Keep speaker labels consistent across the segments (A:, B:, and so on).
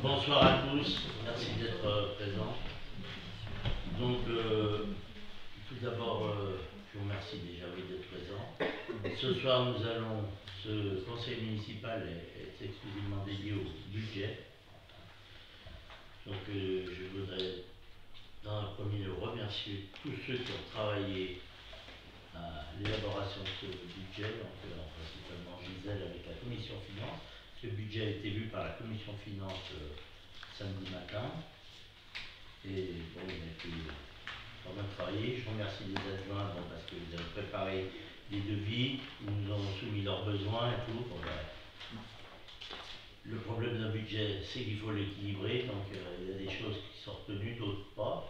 A: Bonsoir à tous, merci d'être présents. Donc, tout d'abord, je vous remercie déjà d'être présents. Ce soir, ce conseil municipal est exclusivement dédié au budget. Donc, je voudrais, dans un premier lieu, remercier tous ceux qui ont travaillé à l'élaboration de ce budget, donc principalement Gisèle avec la commission finance. Ce budget a été vu par la commission finance samedi matin. Et bon, on a été pas mal travaillé. Je remercie les adjoints parce que vous avez préparé des devis, ils nous ont soumis leurs besoins et tout. Bon, le problème d'un budget, c'est qu'il faut l'équilibrer, donc il y a des choses qui sont retenues, d'autres pas.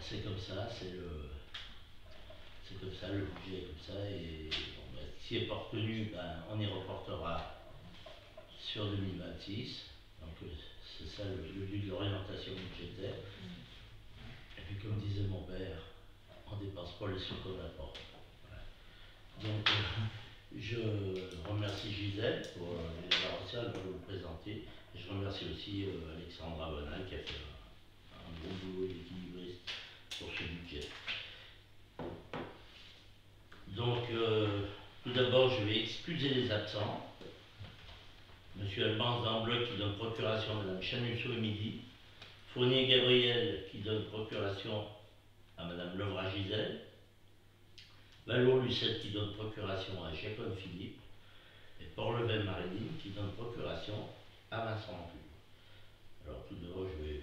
A: C'est comme ça, c'est comme ça, le budget est comme ça, et bon, s'il n'est pas retenu, on y reportera sur 2026. Donc c'est ça le but de l'orientation budgétaire. Et puis comme disait mon père, on ne dépense pas les sous qu'on apporte. Voilà. Donc je remercie Gisèle pour l'élaboration, elle va vous le présenter. Et je remercie aussi Alexandra Bonal qui a fait un gros boulot d'équilibriste pour ce budget. Donc tout d'abord je vais excuser les absents. Monsieur Alban Zambleu qui donne procuration à Mme Chanusso et Midi. Fournier Gabriel qui donne procuration à Mme Levra Gisèle. Valour Lucette qui donne procuration à Jacob Philippe. Et Port-Level Marilyn qui donne procuration à Vincent Ampule. Alors tout d'abord je vais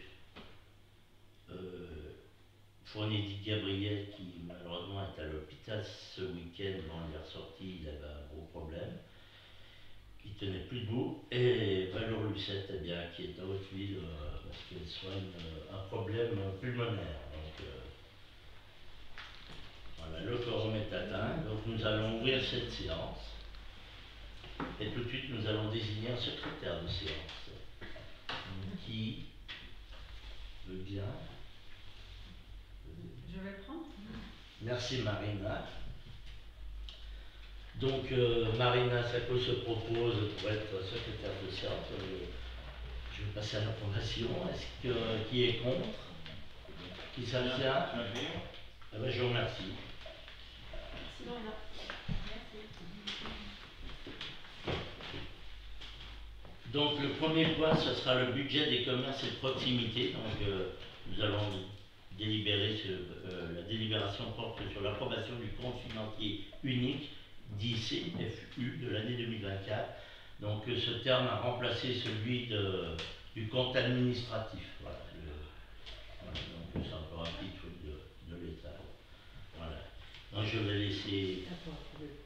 A: Fournier dit Gabriel qui malheureusement est à l'hôpital ce week-end. Bon, il est ressorti, il avait un gros problème. Qui tenait plus debout, et Valour Lucette, eh bien, qui est à Hauteville parce qu'elle soigne un problème pulmonaire. Donc, voilà, le quorum est atteint. Donc, nous allons ouvrir cette séance. Et tout de suite, nous allons désigner un secrétaire de séance. Qui veut bien?
B: Je vais le prendre.
A: Merci, Marina. Donc, Marina Sacco se propose pour être secrétaire de séance. Je vais passer à l'approbation. Qui est contre? Qui s'abstient? Ah ben, je vous remercie.
B: Merci, Lorna. Merci.
A: Donc, le premier point, ce sera le budget des commerces et de proximité. Donc, nous allons délibérer la délibération porte sur l'approbation du compte financier unique dit CFU de l'année 2024. Donc ce terme a remplacé celui du compte administratif. Voilà, donc c'est encore un petit truc de l'État. Voilà. Donc je vais laisser.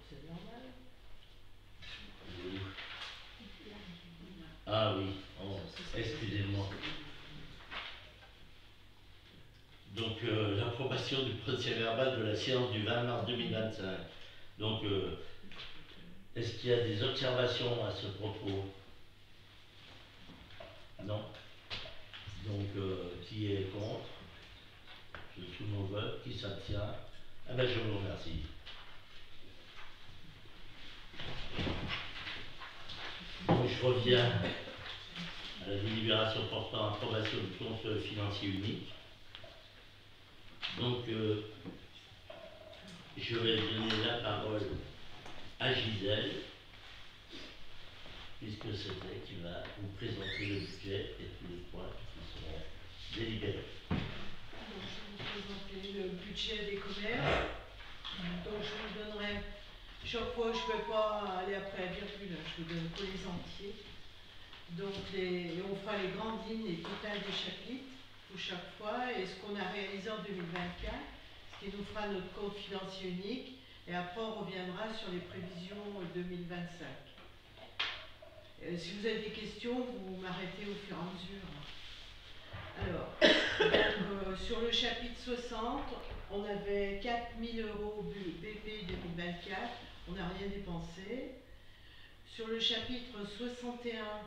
B: C'est normal.
A: Oui. Ah oui, oh, excusez-moi. Donc l'approbation du procès verbal de la séance du 20 mars 2025. Donc est-ce qu'il y a des observations à ce propos? Non. Donc qui est contre? Je soumets mon vote. Qui s'abstient? Ah ben je vous remercie. Donc je reviens à la délibération portant approbation du compte financier unique. Donc je vais donner la parole à Gisèle, puisque c'est elle qui va vous présenter le budget et tous les points qui seront délibérés.
B: Donc, je vais vous présenter le budget des commerces. Donc je vous donnerai, chaque fois je ne peux pas aller après la virgule, je vous donne que les entiers. Donc on fera les grandes lignes, les totales des chapitres pour chaque fois et ce qu'on a réalisé en 2024, ce qui nous fera notre compte financier unique. Et après, on reviendra sur les prévisions 2025. Si vous avez des questions, vous m'arrêtez au fur et à mesure. Alors, donc, sur le chapitre 60, on avait 4 000 € BP 2024, on n'a rien dépensé. Sur le chapitre 61,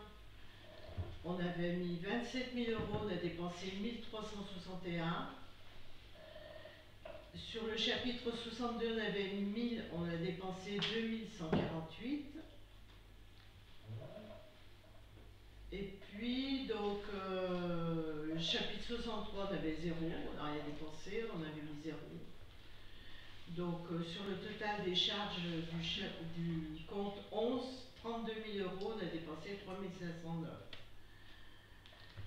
B: on avait mis 27 000 €, on a dépensé 1 361. Sur le chapitre 62, on avait mis 1000, on a dépensé 2148. Et puis chapitre 63, on avait 0, on n'a rien dépensé, on avait mis 0. Donc sur le total des charges du compte 11, 32 000 €, on a dépensé 3 509.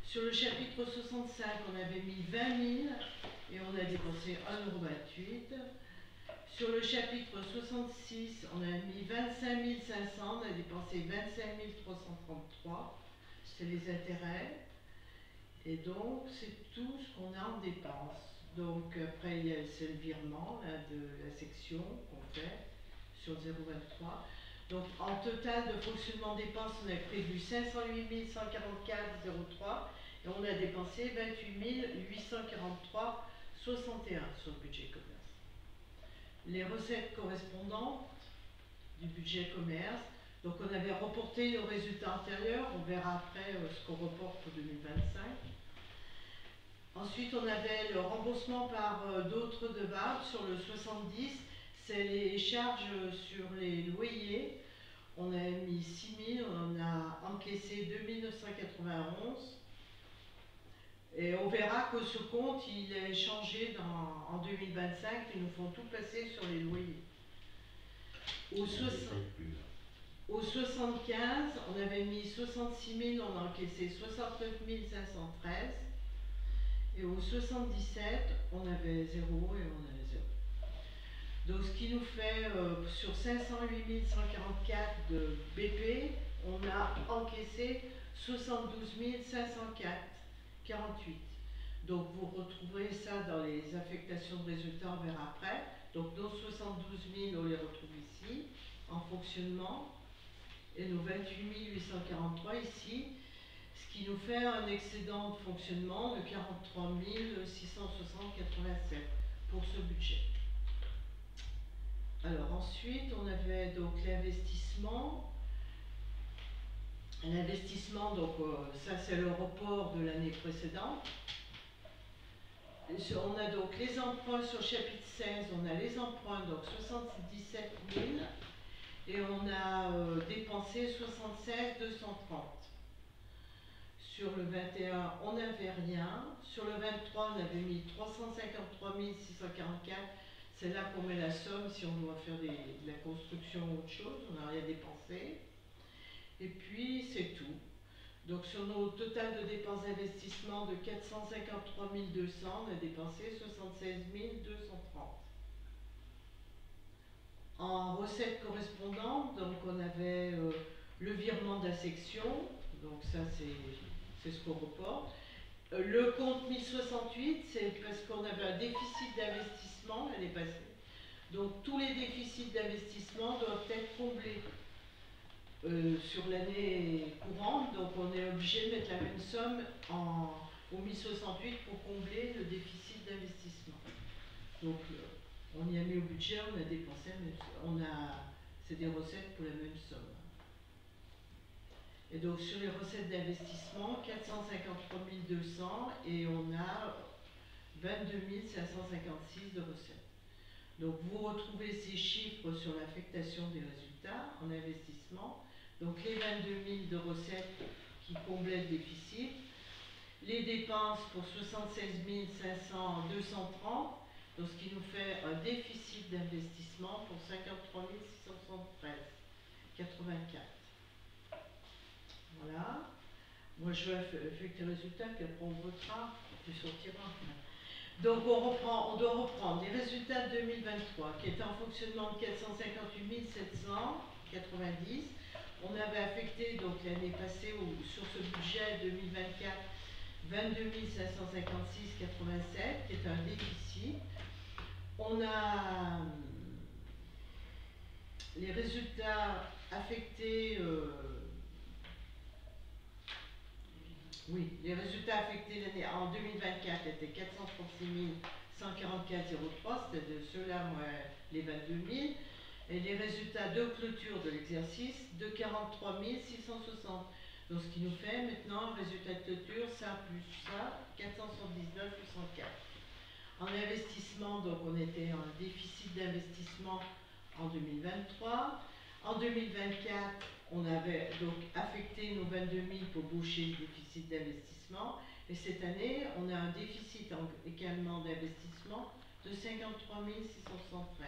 B: Sur le chapitre 65, on avait mis 20 000 et on a dépensé 1,28 €. Sur le chapitre 66, on a mis 25 500, on a dépensé 25 333. C'est les intérêts. Et donc, c'est tout ce qu'on a en dépenses. Donc, après, c'est le virement là, de la section qu'on fait sur 0,23. Donc, en total de fonctionnement dépenses, on a prévu 508 144,03 et on a dépensé 28 843,61 sur le budget commerce. Les recettes correspondantes du budget commerce, donc on avait reporté le résultat antérieur, on verra après ce qu'on reporte pour 2025. Ensuite, on avait le remboursement par d'autres devables sur le 70, c'est les charges sur les loyers. On a mis 6 000, on a encaissé 2 991. Et on verra que ce compte, il est changé en 2025, ils nous font tout passer sur les loyers. Au 75, on avait mis 66 000, on a encaissé 69 513. Et au 77, on avait 0 et on avait 0. Donc ce qui nous fait, sur 508 144 de BP, on a encaissé 72 504, 48. Donc vous retrouverez ça dans les affectations de résultats, on verra après. Donc nos 72 000, on les retrouve ici, en fonctionnement. Et nos 28 843 ici. Ce qui nous fait un excédent de fonctionnement de 43 660,87 pour ce budget. Alors ensuite, on avait donc l'investissement. L'investissement, donc ça c'est le report de l'année précédente. On a donc les emprunts sur le chapitre 16, on a les emprunts, donc 77 000, et on a dépensé 76 230. Sur le 21, on n'avait rien. Sur le 23, on avait mis 353 644. C'est là qu'on met la somme si on doit faire de la construction ou autre chose. On n'a rien dépensé. Et puis, c'est tout. Donc, sur nos total de dépenses d'investissement de 453 200, on a dépensé 76 230. En recettes correspondantes, donc on avait le virement de la section. Donc, ça, c'est ce qu'on reporte. Le compte 1068, c'est parce qu'on avait un déficit d'investissement l'année passée. Donc tous les déficits d'investissement doivent être comblés sur l'année courante. Donc on est obligé de mettre la même somme au 1068 pour combler le déficit d'investissement. Donc on y a mis au budget, on a dépensé, mais c'est des recettes pour la même somme. Et donc sur les recettes d'investissement, 453 200 et on a 22 556 de recettes. Donc vous retrouvez ces chiffres sur l'affectation des résultats en investissement. Donc les 22 000 de recettes qui comblaient le déficit. Les dépenses pour 76 500, 230, donc ce qui nous fait un déficit d'investissement pour 53 673, 84. Voilà. Moi, je vais affecter le résultat, puis après on votera, tu sortiras. Donc, on doit reprendre les résultats de 2023, qui étaient en fonctionnement de 458 790. On avait affecté, donc l'année passée, sur ce budget 2024, 22 556,87, qui est un déficit. On a les résultats affectés. Oui, les résultats affectés en 2024 étaient 436 144,03, c'était de ceux-là, les 22 000. Et les résultats de clôture de l'exercice, de 43 660. Donc ce qui nous fait maintenant un résultat de clôture, ça plus ça, 479 804. En investissement, donc on était en déficit d'investissement en 2023. En 2024, on avait donc affecté nos 22 000 pour boucher le déficit d'investissement. Et cette année, on a un déficit également d'investissement de 53 673.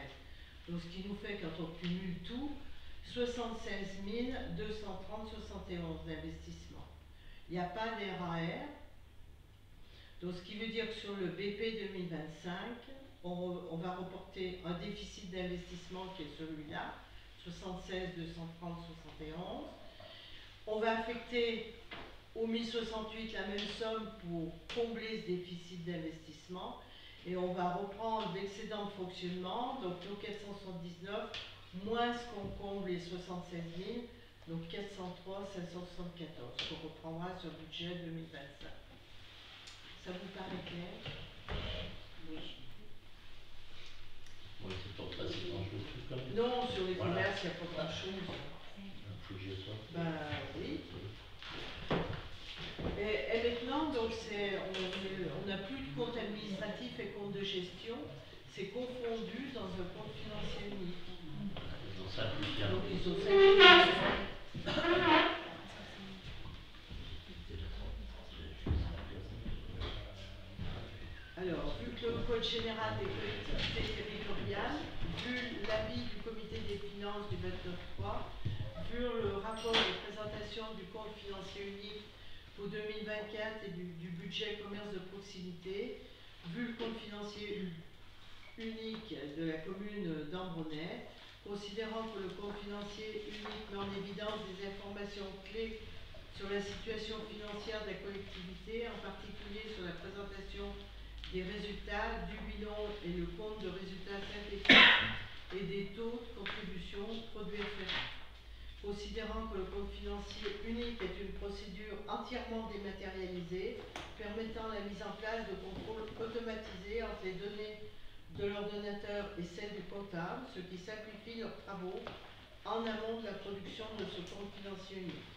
B: Donc ce qui nous fait, quand on cumule tout, 76 230,71 d'investissement. Il n'y a pas d'RAR. Donc ce qui veut dire que sur le BP 2025, on va reporter un déficit d'investissement qui est celui-là, 76 230 71. On va affecter au 1068 la même somme pour combler ce déficit d'investissement et on va reprendre l'excédent de fonctionnement, donc nos 479 moins ce qu'on comble les 76 000, donc 403 774 qu'on reprendra sur le budget 2025. Ça vous paraît clair?
A: Oui. Oui, c'est pour ça, c'est grand-chose tout comme ça.
B: Non, sur les commerces, il n'y a pas grand-chose.
A: Faut que je sorte.
B: Ben oui. Et maintenant, donc on n'a plus de compte administratif et compte de gestion, c'est confondu dans un compte financier unique.
A: Ils ont simplifié.
B: Donc ils ont simplifié. Alors, vu que le Code général des collectivités territoriales, vu l'avis du comité des finances du 29.3, vu le rapport de présentation du compte financier unique pour 2024 et du budget commerce de proximité, vu le compte financier unique de la commune d'Ambronay, considérant que le compte financier unique met en évidence des informations clés sur la situation financière de la collectivité, en particulier sur la présentation des résultats du bilan et le compte de résultats synthétiques et des taux de contribution produits afférents. Considérant que le compte financier unique est une procédure entièrement dématérialisée, permettant la mise en place de contrôles automatisés entre les données de l'ordonnateur et celles du comptable, ce qui simplifie leurs travaux en amont de la production de ce compte financier unique.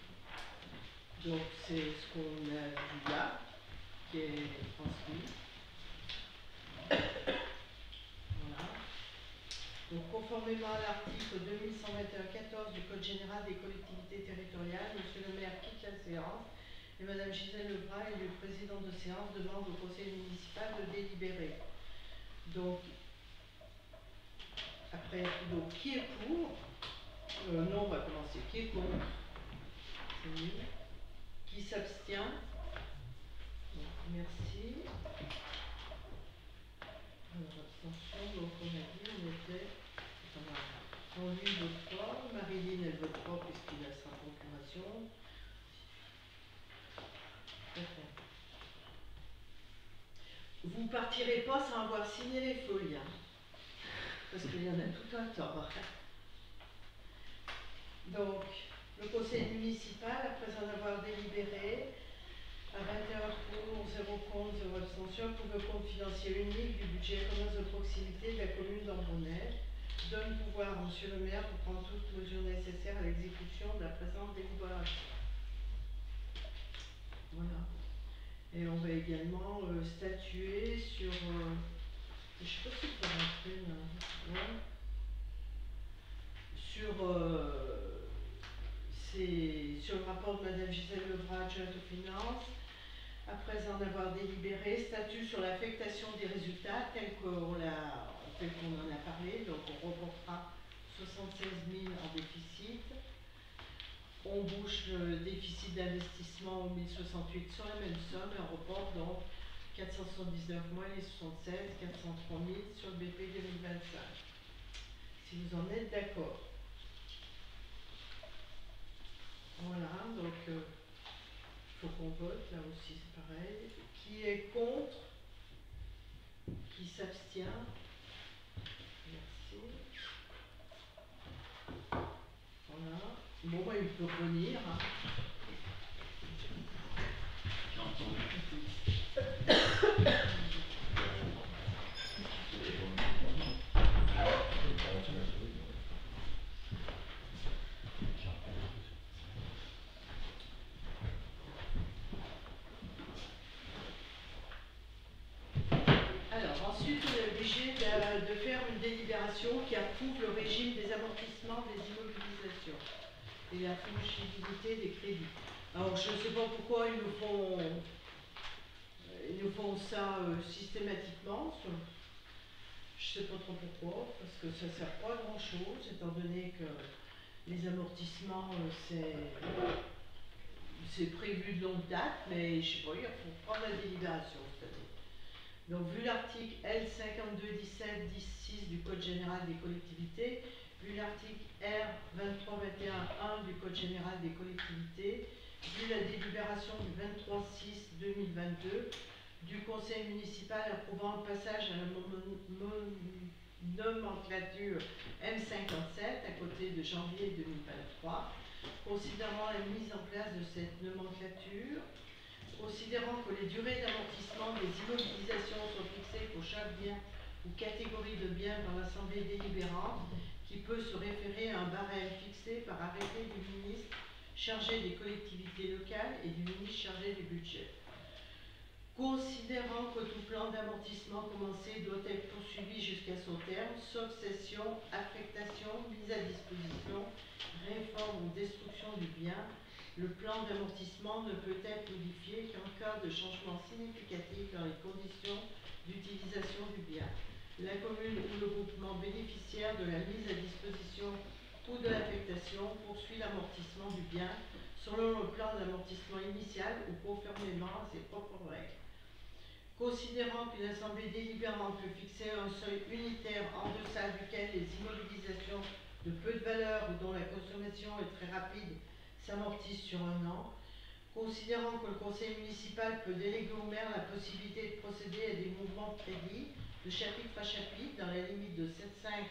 B: Donc c'est ce qu'on a vu là, qui est transmis. Voilà. Donc, conformément à l'article 2121-14 du Code général des collectivités territoriales, Monsieur le maire quitte la séance et Madame Gisèle Lebras, élue présidente de séance, demande au conseil municipal de délibérer. Donc, après, donc, qui est pour? Non, on va commencer. Qui est contre? C'est nul. Qui s'abstient? Merci. Alors, abstention, donc on a dit, on était. On lui vote pas, Marilyn elle vote pas puisqu'il a sa procuration. Vous partirez pas sans avoir signé les feuilles, hein, parce qu'il y en a tout un tas. Donc, le conseil municipal, après en avoir délibéré, à 21 pour, 0 contre, 0 abstention, pour le compte financier unique du budget commerce de proximité de la commune d'Ambronay, donne pouvoir à Monsieur le maire pour prendre toutes mesures nécessaires à l'exécution de la présente délibération. Voilà. Et on va également statuer sur... je ne sais pas si je peux rentrer là. Ouais. Sur le rapport de Madame Gisèle Lebras, adjointe aux finances, après en avoir délibéré, statut sur l'affectation des résultats tel qu'on en a parlé, donc on reportera 76 000 en déficit. On bouche le déficit d'investissement au 1068 sur la même somme et on reporte donc 479 moins les 76, 403 000 sur le BP 2025. Si vous en êtes d'accord. Voilà, donc il faut qu'on vote, là aussi c'est pareil. Qui est contre? Qui s'abstient? Merci. Voilà. Bon, bah, il peut revenir. Hein. Alors, ensuite, on est obligé de faire une délibération qui approuve le régime des amortissements des immobilisations et la fongibilité des crédits. Alors, je ne sais pas pourquoi ils nous font ils nous font ça systématiquement. Je sais pas trop pourquoi, parce que ça sert pas à grand chose, étant donné que les amortissements, c'est prévu de longue date, mais je sais pas, il faut prendre la délibération cette année. Donc, vu l'article L5217-10-6 du Code général des collectivités, vu l'article R2321-1 du Code général des collectivités, vu la délibération du 23/6/2022 du Conseil municipal approuvant le passage à la nomenclature M57 à côté de janvier 2023, considérant la mise en place de cette nomenclature, considérant que les durées d'amortissement des immobilisations sont fixées pour chaque bien ou catégorie de biens dans l'Assemblée délibérante, qui peut se référer à un barème fixé par arrêté du ministre chargé des collectivités locales et du ministre chargé du budget. Considérant que tout plan d'amortissement commencé doit être poursuivi jusqu'à son terme, sauf cession, affectation, mise à disposition, réforme ou destruction du bien, le plan d'amortissement ne peut être modifié qu'en cas de changement significatif dans les conditions d'utilisation du bien. La commune ou le groupement bénéficiaire de la mise à disposition ou de l'affectation poursuit l'amortissement du bien selon le plan d'amortissement initial ou conformément à ses propres règles. Considérant qu'une assemblée délibérante peut fixer un seuil unitaire en deçà duquel les immobilisations de peu de valeur ou dont la consommation est très rapide s'amortissent sur un an, considérant que le conseil municipal peut déléguer au maire la possibilité de procéder à des mouvements de crédit de chapitre à chapitre dans la limite de 7,5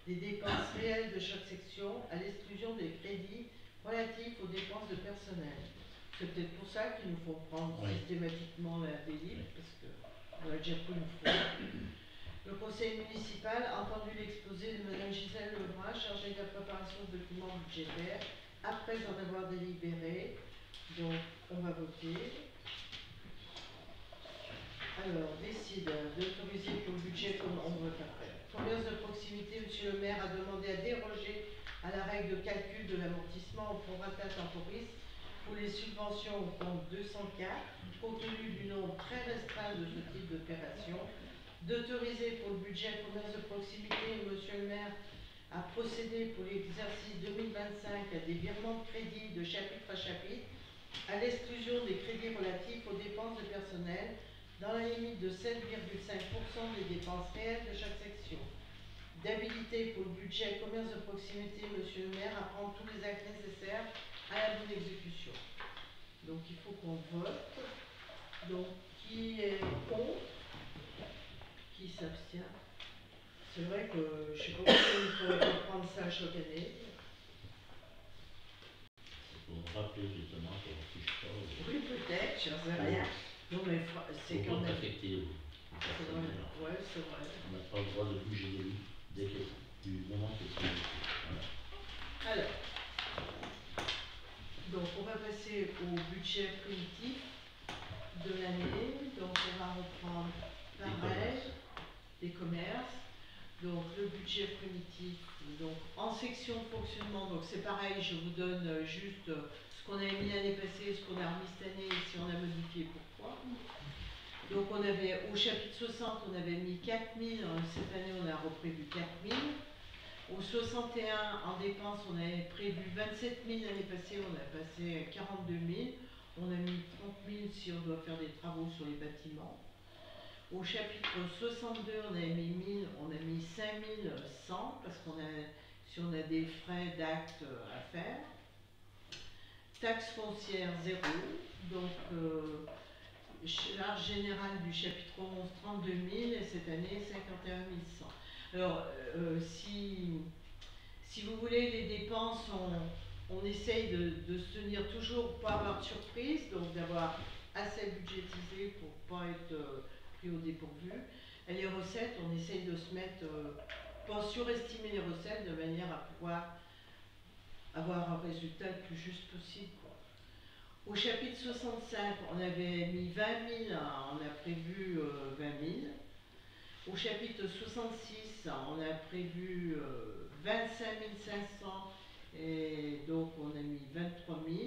B: des dépenses réelles de chaque section, à l'exclusion des crédits relatifs aux dépenses de personnel. C'est peut-être pour ça qu'il nous faut prendre systématiquement la délibération, parce qu'on l'a déjà pris une fois. Le conseil municipal a entendu l'exposé de Mme Gisèle Lebrun, chargée de la préparation de documents budgétaires, après en avoir délibéré. Donc, on va voter. Alors, décide d'autoriser pour le budget, comme on vote après. Commerce de proximité, monsieur le maire a demandé à déroger à la règle de calcul de l'amortissement au prorata temporis pour les subventions au compte 204, compte tenu du nombre très restreint de ce type d'opération, d'autoriser pour le budget commerce de proximité, monsieur le maire a procédé pour l'exercice 2025 à des virements de crédit de chapitre à chapitre, à l'exclusion des crédits relatifs aux dépenses de personnel, dans la limite de 7,5% des dépenses réelles de chaque section. D'habiliter pour le budget commerce de proximité, monsieur le maire, à prendre tous les actes nécessaires à la bonne exécution. Donc il faut qu'on vote. Donc qui est contre? Qui s'abstient? C'est vrai que je ne sais pas pourquoi il faudrait prendre ça chaque année.
A: Pour me rappeler justement qu'on ne touche pas.
B: Oui, peut-être, je ne sais rien. Non, mais c'est quand même.
A: Affecté.
B: C'est vrai, ouais, c'est vrai.
A: On n'a pas le droit de bouger de lui dès que du moment que c'est. Voilà.
B: Alors, donc on va passer au budget primitif de l'année. Donc on va reprendre pareil des commerces. Donc le budget primitif, donc en section de fonctionnement, donc c'est pareil, je vous donne juste ce qu'on a mis l'année passée, ce qu'on a remis cette année et si on a modifié pourquoi. Donc on avait, au chapitre 60, on avait mis 4000, cette année on a reprévu 4000. Au 61, en dépenses, on avait prévu 27 000 l'année passée, on a passé 42 000. On a mis 30 000 si on doit faire des travaux sur les bâtiments. Au chapitre 62, on avait mis 1000, on a mis 5100 parce qu'on a, si on a des frais d'actes à faire. Taxe foncière 0, donc charge générale du chapitre 11, 32 000 et cette année 51 100. Alors, si vous voulez, les dépenses, on essaye de se tenir toujours pour pas avoir de surprise, donc d'avoir assez budgétisé pour pas être pris au dépourvu. Et les recettes, on essaye de se mettre, pas surestimer les recettes de manière à pouvoir avoir un résultat le plus juste possible, quoi. Au chapitre 65, on avait mis 20 000, on a prévu 20 000. Au chapitre 66, on a prévu 25 500 et donc on a mis 23 000.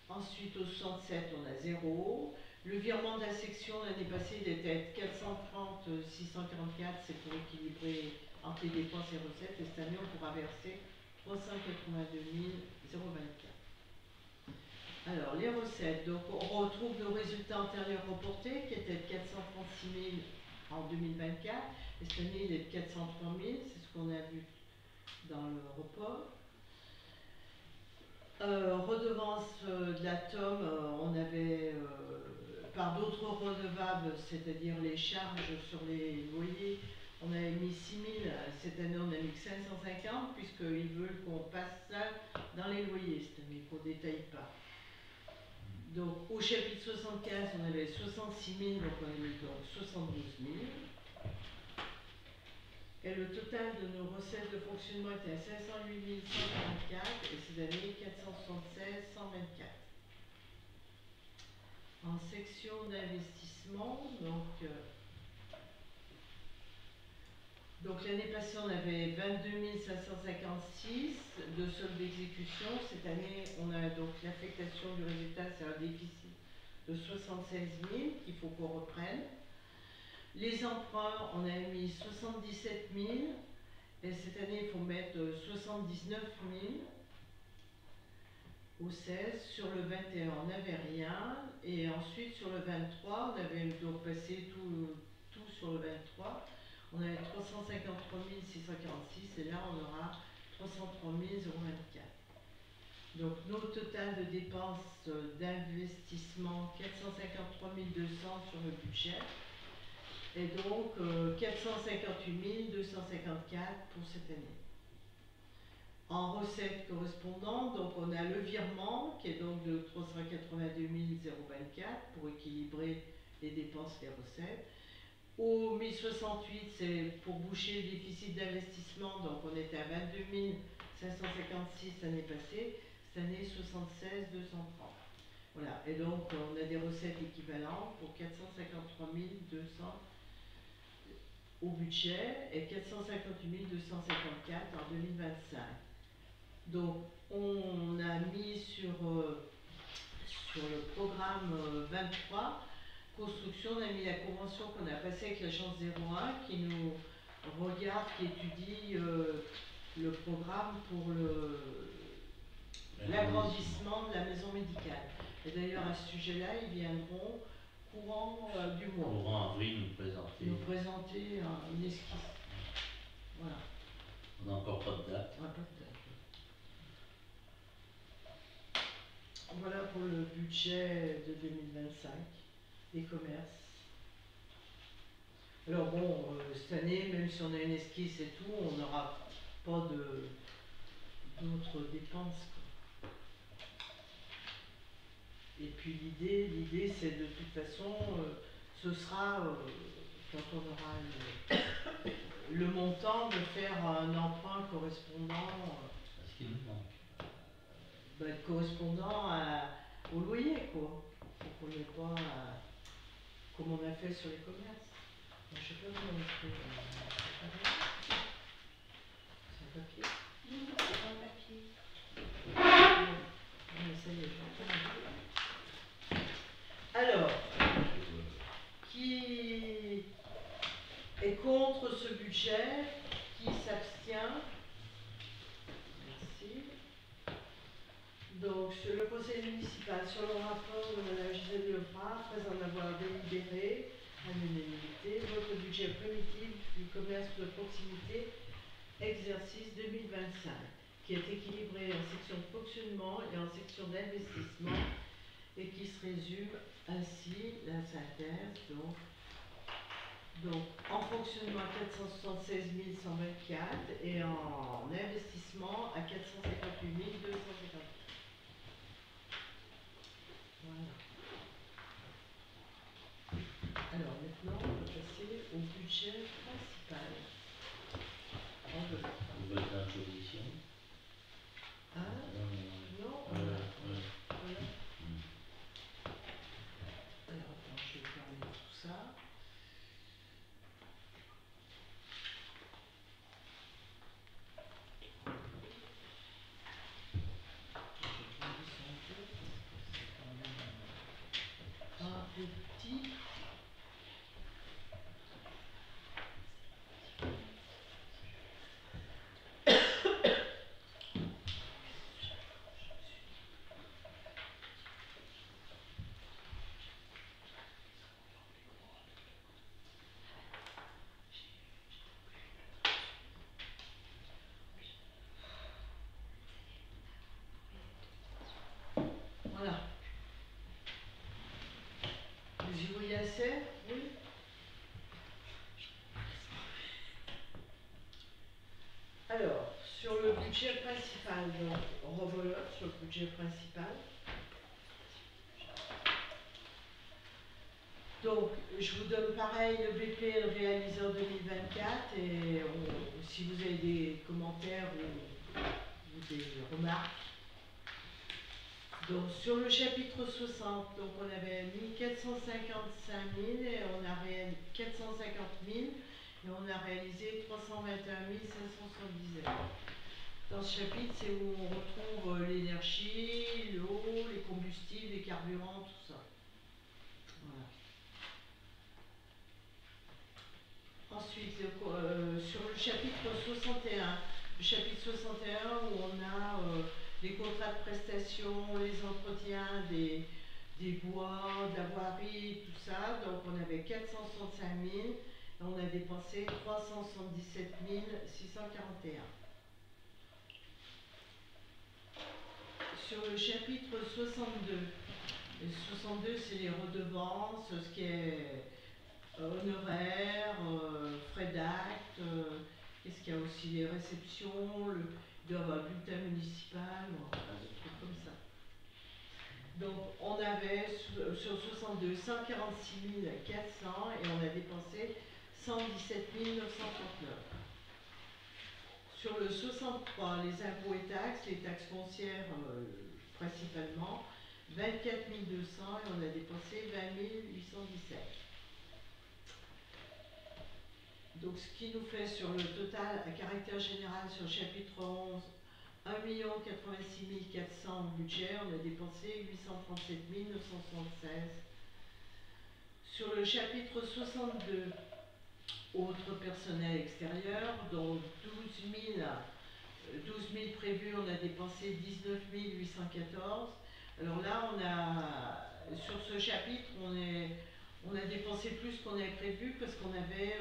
B: En Ensuite, au 67, on a 0. Le virement de la section l'année passée il était 430 644, c'est pour équilibrer entre les dépenses et recettes. Et cette année, on pourra verser 382 024. Alors, les recettes, donc on retrouve le résultat antérieur reporté qui était de 436 000 en 2024. Et cette année, il est de 403 000, c'est ce qu'on a vu dans le report. Redevance de l'atome, on avait par d'autres redevables, c'est-à-dire les charges sur les loyers, on avait mis 6 000, cette année on a mis que 550, puisqu'ils veulent qu'on passe ça dans les loyers cette année, qu'on ne détaille pas. Donc au chapitre 75, on avait 66 000, donc on a mis donc 72 000. Et le total de nos recettes de fonctionnement était à 508 144 et cette année 476 124. En section d'investissement, donc l'année passée on avait 22 556 de solde d'exécution. Cette année on a donc l'affectation du résultat, c'est un déficit de 76 000 qu'il faut qu'on reprenne. Les emprunts, on a mis 77 000 et cette année il faut mettre 79 000 au 16. Sur le 21 on n'avait rien et ensuite sur le 23 on avait donc passé tout sur le 23. On avait 353 646 et là on aura 303 024. Donc nos total de dépenses d'investissement 453 200 sur le budget. Et donc 458 254 pour cette année. En recettes correspondantes, donc on a le virement qui est donc de 382 024 pour équilibrer les dépenses et les recettes. Au 1068, c'est pour boucher le déficit d'investissement, donc on était à 22 556 l'année passée, cette année 76 230. Voilà, et donc on a des recettes équivalentes pour 453 200 au budget et 458 254 en 2025. Donc on a mis sur le programme 23, construction, on a mis la convention qu'on a passée avec l'agence 01 qui nous regarde, qui étudie le programme pour l'agrandissement de la maison médicale. Et d'ailleurs à ce sujet-là, ils viendront courant du mois.
A: Courant avril,
B: nous présenter une esquisse. Voilà.
A: On n'a encore pas de date.
B: On n'a pas de date. Voilà pour le budget de 2025 des commerces. Alors bon, cette année, même si on a une esquisse et tout, on n'aura pas d'autres dépenses, quoi. Et puis l'idée c'est de toute façon, ce sera, quand on aura le montant, de faire un emprunt correspondant
A: à ce qu'il nous manque.
B: Correspondant au loyer, quoi. Pour qu'on n'ait pas, comme on a fait sur les commerces. Je ne sais pas comment on fait. C'est un papier.
C: Non, c'est pas un papier.
B: Mais ça y est, j'entends. Alors, qui est contre ce budget? Qui s'abstient? Merci. Donc, sur le conseil municipal, sur le rapport de Mme Gisèle Lefrat, après en avoir délibéré à l'unanimité, votre budget primitif du commerce de proximité, exercice 2025, qui est équilibré en section de fonctionnement et en section d'investissement, et qui se résume ainsi, la synthèse, donc en fonctionnement à 476 124 et en investissement à 458 250. Voilà. Alors maintenant, on va passer au budget principal.
A: Nouvelle imposition.
B: Ah, non,
A: Voilà.
B: voilà. Alors attends, je vais fermer tout ça. Je vais prendre ça un peu. budget principal, donc on revoit sur le budget principal. Donc, je vous donne pareil le BP réalisé en 2024 et si vous avez des commentaires ou des remarques. Donc, sur le chapitre 60, donc on avait mis 455 000 et on a réalisé 450 000 et on a réalisé 321 579. Dans ce chapitre, c'est où on retrouve l'énergie, l'eau, les combustibles, les carburants, tout ça. Voilà. Ensuite, sur le chapitre 61, où on a les contrats de prestation, les entretiens des bois, de la voirie, tout ça. Donc on avait 465 000 et on a dépensé 377 641. Sur le chapitre 62, le 62 c'est les redevances, ce qui est honoraires, frais d'acte, qu'est-ce qu'il y a aussi, les réceptions, il doit y avoir un bulletin municipal, des trucs comme ça. Donc on avait sur 62 146 400 et on a dépensé 117 939. Sur le 63, les impôts et taxes, les taxes foncières principalement, 24 200 et on a dépensé 20 817. Donc ce qui nous fait sur le total à caractère général sur le chapitre 11, 1 86 400 en budget, on a dépensé 837 976. Sur le chapitre 62, autres personnel extérieur, dont 12 000 prévus, on a dépensé 19 814. Alors là, sur ce chapitre, on a dépensé plus qu'on avait prévu parce qu'on avait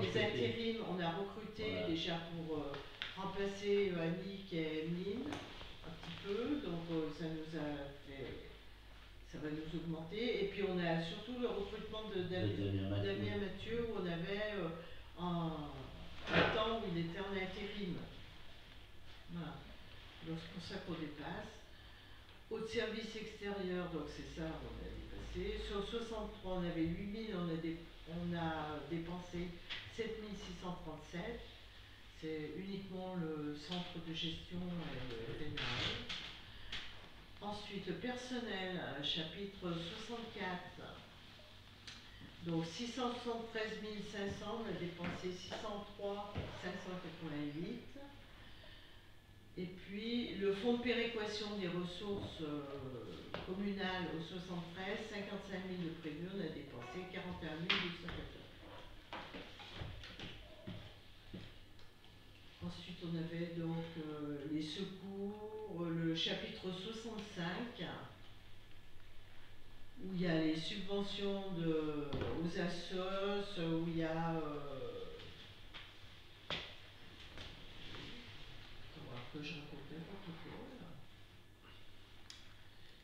B: des intérims, on a recruté voilà. Déjà pour remplacer Annick et Emeline un petit peu, donc ça va nous augmenter. Et puis on a surtout le recrutement de Damien Mathieu où on avait un temps où il était en intérim. Voilà. Donc c'est pour ça qu'on dépasse. Haut de service extérieur, donc c'est ça, on a dépassé. Sur 63, on avait 8 000, on a dépensé 7 637. C'est uniquement le centre de gestion et le FNAE. Ensuite, le personnel, chapitre 64. Donc 673 500, on a dépensé 603 588. Et puis le fonds de péréquation des ressources communales au 73, 55 000 de prévu, on a dépensé 41 214. Ensuite, on avait donc les secours, le chapitre 65, où il y a les subventions aux assos, où il y a... que je raconte n'importe quoi.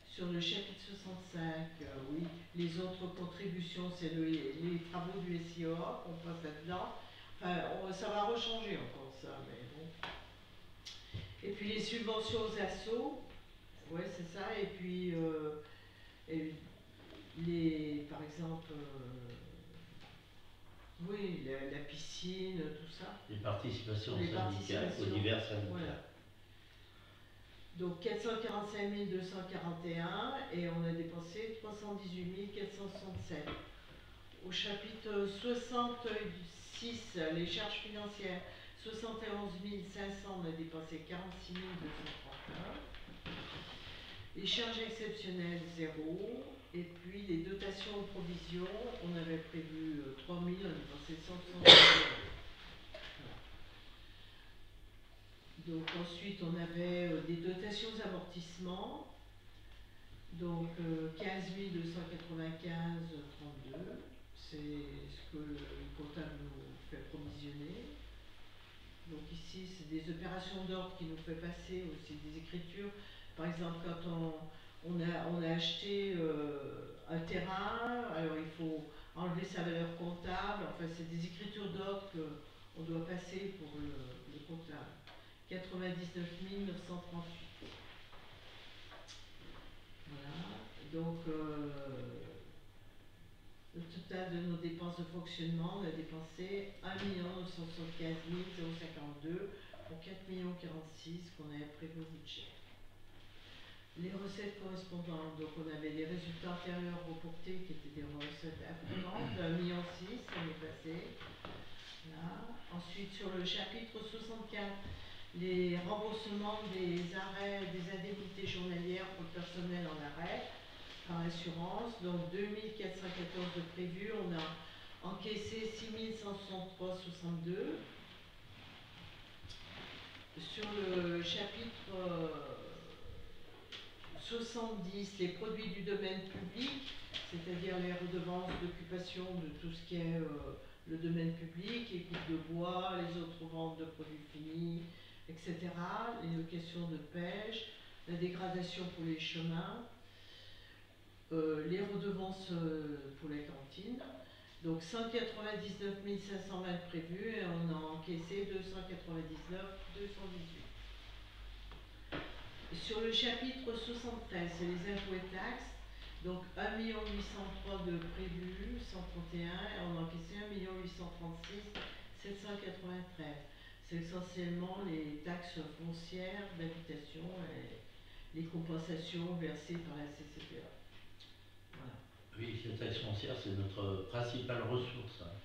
B: Sur le chapitre 65, oui, les autres contributions, c'est les travaux du SIOA, on passe là-dedans. Enfin, ça va rechanger encore ça, mais bon. Et puis les subventions aux assos, ouais, c'est ça. Et puis, par exemple, oui, la piscine, tout ça.
A: Les participations syndicales aux divers syndicats. Voilà.
B: Donc 445 241 et on a dépensé 318 467. Au chapitre 66, les charges financières, 71 500, on a dépensé 46 231. Les charges exceptionnelles, 0. Et puis les dotations aux provisions, on avait prévu 3 000, on a dépensé 160 000 euros. Donc ensuite on avait des dotations aux amortissements, donc 15 295 32, c'est ce que le comptable nous fait provisionner. Donc ici c'est des opérations d'ordre qui nous fait passer aussi des écritures. Par exemple quand on a acheté un terrain, alors il faut enlever sa valeur comptable, enfin c'est des écritures d'ordre qu'on doit passer pour le comptable. 99 938. Voilà, donc le total de nos dépenses de fonctionnement, on a dépensé 1 975 052 pour 4 46 qu'on avait prévu au budget. Les recettes correspondantes, donc on avait les résultats antérieurs reportés qui étaient des recettes importantes, d'1,6 million l'année passée. Là. Ensuite, sur le chapitre 64, les remboursements des arrêts, des indemnités journalières pour le personnel en arrêt par assurance, donc 2414 de prévus, on a encaissé 6163,62. Sur le chapitre 70, les produits du domaine public, c'est-à-dire les redevances d'occupation de tout ce qui est le domaine public, les coupes de bois, les autres ventes de produits finis, etc., les locations de pêche, la dégradation pour les chemins, les redevances pour les cantines. Donc 199 520 prévus et on a encaissé 299 218. Sur le chapitre 73, c'est les impôts et taxes. Donc 1 803 de prévus, 131, et on a encaissé 1 836 793. C'est essentiellement les taxes foncières d'habitation et les compensations versées par la CCPA. Voilà.
A: Oui, cette taxe foncière, c'est notre principale ressource. Hein.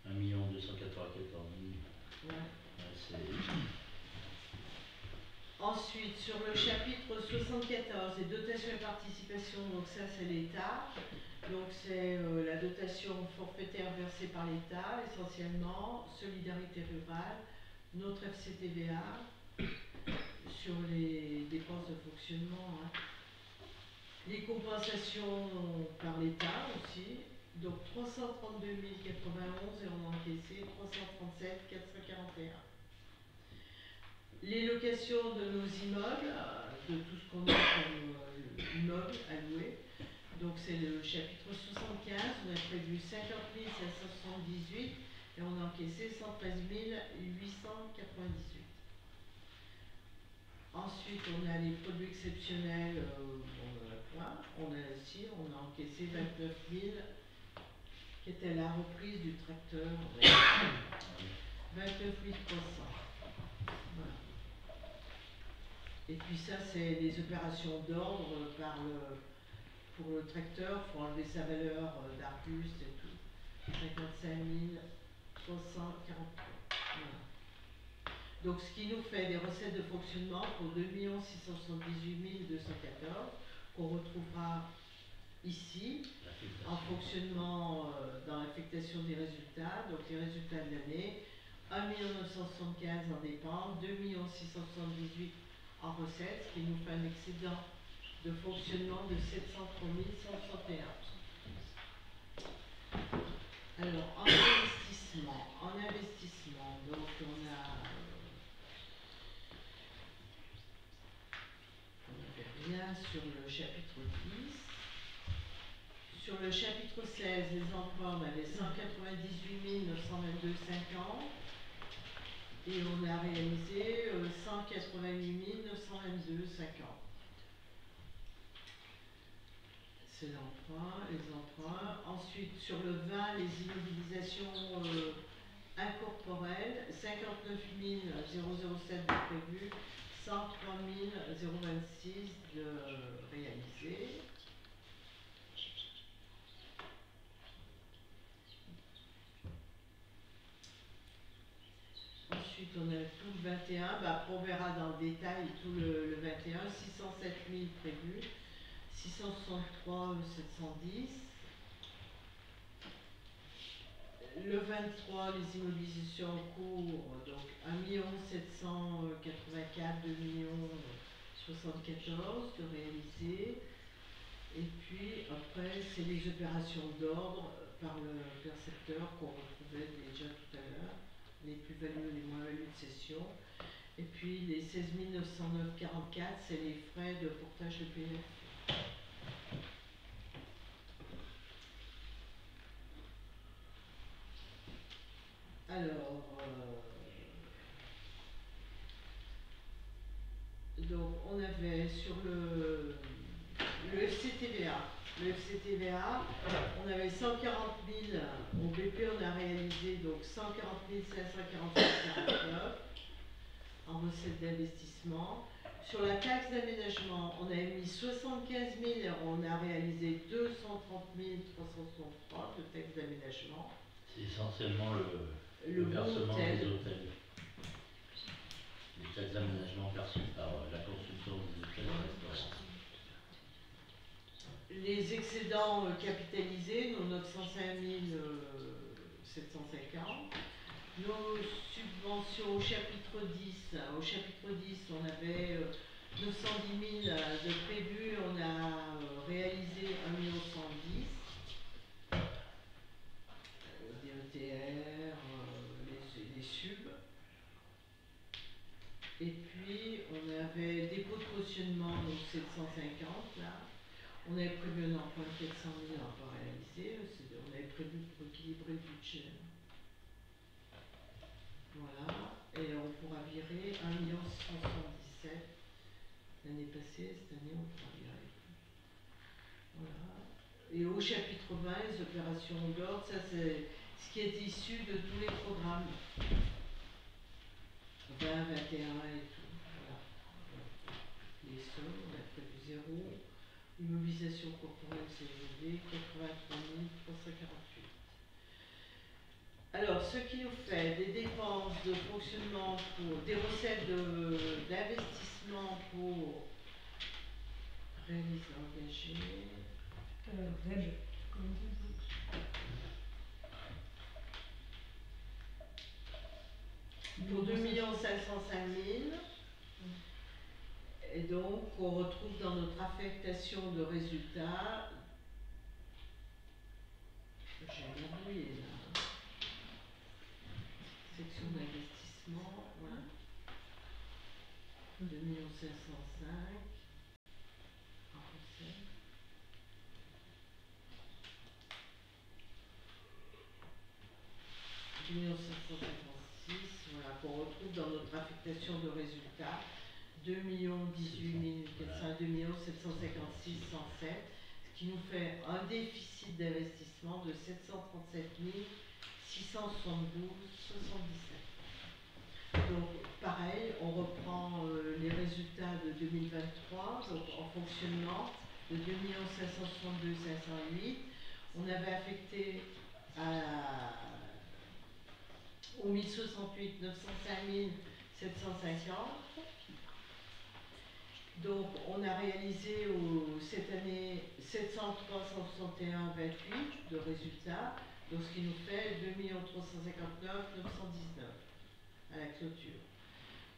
A: 1 294 000.
B: Ouais.
A: Ouais,
B: ensuite, sur le chapitre 74, les dotations et participations, donc ça c'est l'État. Donc c'est la dotation forfaitaire versée par l'État, essentiellement, solidarité rurale, notre FCTVA, sur les dépenses de fonctionnement. Hein. Les compensations par l'État aussi, donc 332 091 et on a encaissé 337 441. Les locations de nos immeubles, de tout ce qu'on a comme immeuble à louer. Donc c'est le chapitre 75, on a prévu 50 578 et on a encaissé 113 898. Ensuite on a les produits exceptionnels, on a ici, on a encaissé 29 000 qui était la reprise du tracteur, 29 300. Voilà. Et puis ça, c'est les opérations d'ordre pour le tracteur, il faut enlever sa valeur d'arbuste et tout. 55 343. Voilà. Donc ce qui nous fait des recettes de fonctionnement pour 2 678 214 qu'on retrouvera ici en fonctionnement dans l'affectation des résultats, donc les résultats de l'année, 1 975 en dépenses, 2 678 en recettes, ce qui nous fait un excédent de fonctionnement de 703 161. Alors, en investissement, donc on avait rien sur le chapitre 10. Sur le chapitre 16, les emprunts, on avait 198 922,50 et on a réalisé 188 922,50. C'est l'emprunt, les emprunts. Ensuite, sur le 20, les immobilisations incorporelles, 59 007 de prévu, 103 026 de réalisé. Ensuite, on a tout le 21. Après, on verra dans le détail tout le 21. 607 000 prévus. 663 710. Le 23, les immobilisations en cours. Donc, 1 784 2 74 de réaliser. Et puis, après, c'est les opérations d'ordre par le percepteur qu'on retrouvait déjà tout à l'heure. Les plus-values, les moins-values de cession. Et puis les 16 909,44, c'est les frais de portage de PF. Alors, Donc on avait sur le FCTVA. Le FCTVA, on avait 140 000, au BP on a réalisé donc 140 547,49 en recettes d'investissement. Sur la taxe d'aménagement, on avait mis 75 000 et on a réalisé 230 363 de taxe d'aménagement.
A: C'est essentiellement le
B: bon
A: versement
B: hôtel.
A: des hôtels. Les taxes d'aménagement perçues par la construction des hôtels et restaurants.
B: Les excédents capitalisés, nos 905 750. Nos subventions au chapitre 10. Au chapitre 10, on avait 910 000 de prévus, on a réalisé 1 110 000. DETR, les subs. Et puis, on avait dépôt de cautionnement, donc 750 là. On avait prévu un emprunt de 400 000 à pas réalisé. On avait prévu pour équilibrer le budget. Voilà. Et on pourra virer 1 677 l'année passée. Cette année, on pourra virer plus. Voilà. Et au chapitre 20, les opérations d'ordre, ça c'est ce qui est issu de tous les programmes. 20, 21 et tout. Voilà. Les sommes, on a prévu 0. Immobilisation corporelle CGD, 83 348. Alors, ce qui nous fait des dépenses de fonctionnement pour des recettes d'investissement pour réaliser engagé.
C: REB, comment
B: Pour 2 505 000. Et donc, on retrouve dans notre affectation de résultats, j'ai oublié là, section d'investissement, voilà, 2 505 000 en recette. $2 756, voilà, qu'on retrouve dans notre affectation de résultats. 2 18 400, 2 756 107, ce qui nous fait un déficit d'investissement de 737 672 77. Donc pareil, on reprend les résultats de 2023, donc en fonctionnement de 2 562 508. On avait affecté au 1068 905 750. Donc, on a réalisé cette année 703 161,28 de résultats, donc ce qui nous fait 2 359 919 à la clôture.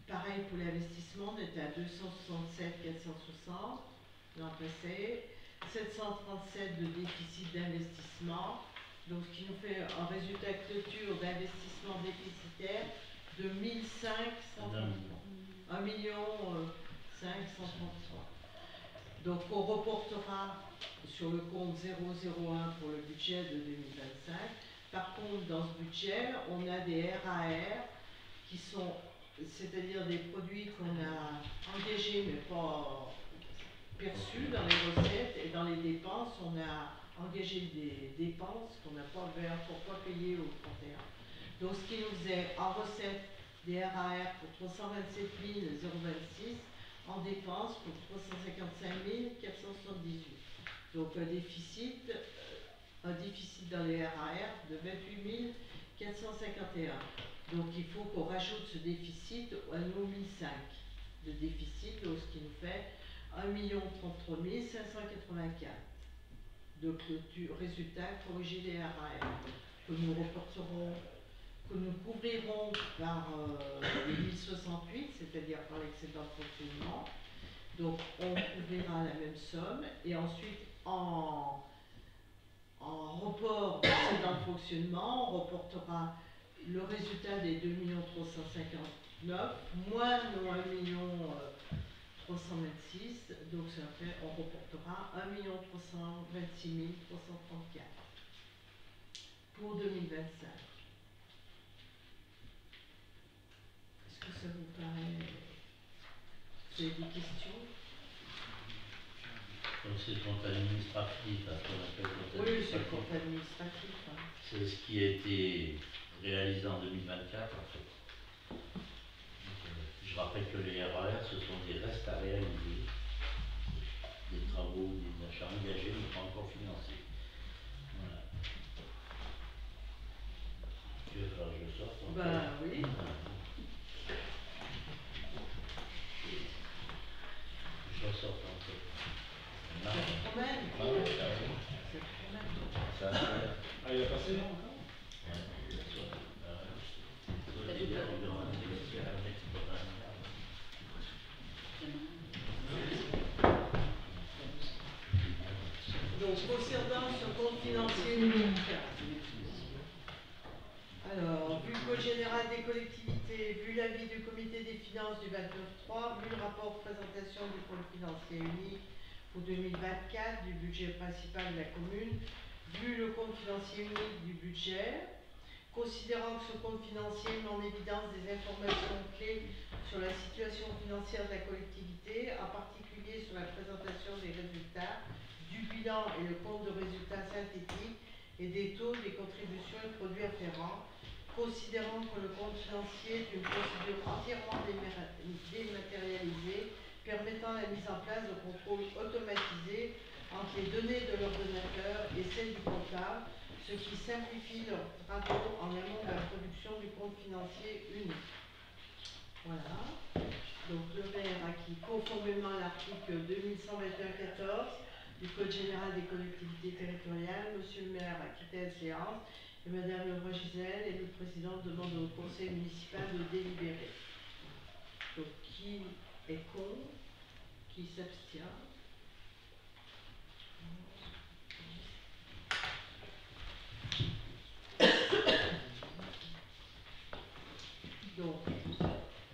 B: Pareil pour l'investissement, on était à 267 460 l'an passé, 737 de déficit d'investissement, donc ce qui nous fait un résultat clôture d'investissement déficitaire de 1 million 533. Donc on reportera sur le compte 001 pour le budget de 2025. Par contre, dans ce budget, on a des RAR qui sont, c'est-à-dire des produits qu'on a engagés mais pas perçus dans les recettes, et dans les dépenses, on a engagé des dépenses qu'on n'a pas payées au 31. Donc ce qui nous faisait en recette des RAR pour 327 026, en dépenses pour 355 478. Donc un déficit dans les RAR de 28 451. Donc il faut qu'on rajoute ce déficit à nos 1005 de déficit, donc ce qui nous fait 1 33 584 de clôture, résultat corrigé des RAR que nous reporterons, que nous couvrirons par les 1068, c'est-à-dire par l'excédent de fonctionnement. Donc on couvrira la même somme, et ensuite en report d'excédent de fonctionnement, on reportera le résultat des 2 359 moins nos 1 326, donc ça fait, on reportera 1 326 334 pour 2025. Est-ce que ça vous paraît Vous avez des questions?
A: Donc c'est le compte administratif, à ce qu'on appelle compte
B: Oui, c'est le
A: administratif.
B: compte administratif. Hein.
A: C'est ce qui a été réalisé en 2024 en fait. Je rappelle que les RER, ce sont des restes à réaliser, des travaux, des achats engagés, mais pas encore financés. Voilà. Tu veux faire que je sorte encore?
B: Bah oui.
A: Je ressors encore.
B: Ça te promène.
A: Ah ouais, ça va.
B: Ça te promène.
A: Ça va faire.
D: Ah, il a passé là encore?
A: Ouais. Il y a du grand négociateur, un mec qui peut pas rien faire.
B: Donc, concernant ce compte financier unique, alors, vu le code général des collectivités, vu l'avis du comité des finances du 29.3, vu le rapport de présentation du compte financier unique pour 2024 du budget principal de la commune, vu le compte financier unique du budget, considérant que ce compte financier met en évidence des informations clés sur la situation financière de la collectivité, en particulier sur la présentation des résultats, du bilan et le compte de résultats synthétiques et des taux des contributions et produits afférents, considérant que le compte financier est une procédure entièrement dématérialisée, permettant la mise en place de contrôles automatisés entre les données de l'ordonnateur et celles du comptable, ce qui simplifie leurs travaux en amont de la production du compte financier unique. Voilà. Donc le maire a qui, conformément à l'article 2121-14 du Code général des collectivités territoriales, monsieur le maire a quitté la séance et madame Leroy Gisèle, élue présidente, demande au conseil municipal de délibérer. Donc qui est contre? Qui s'abstient? Donc,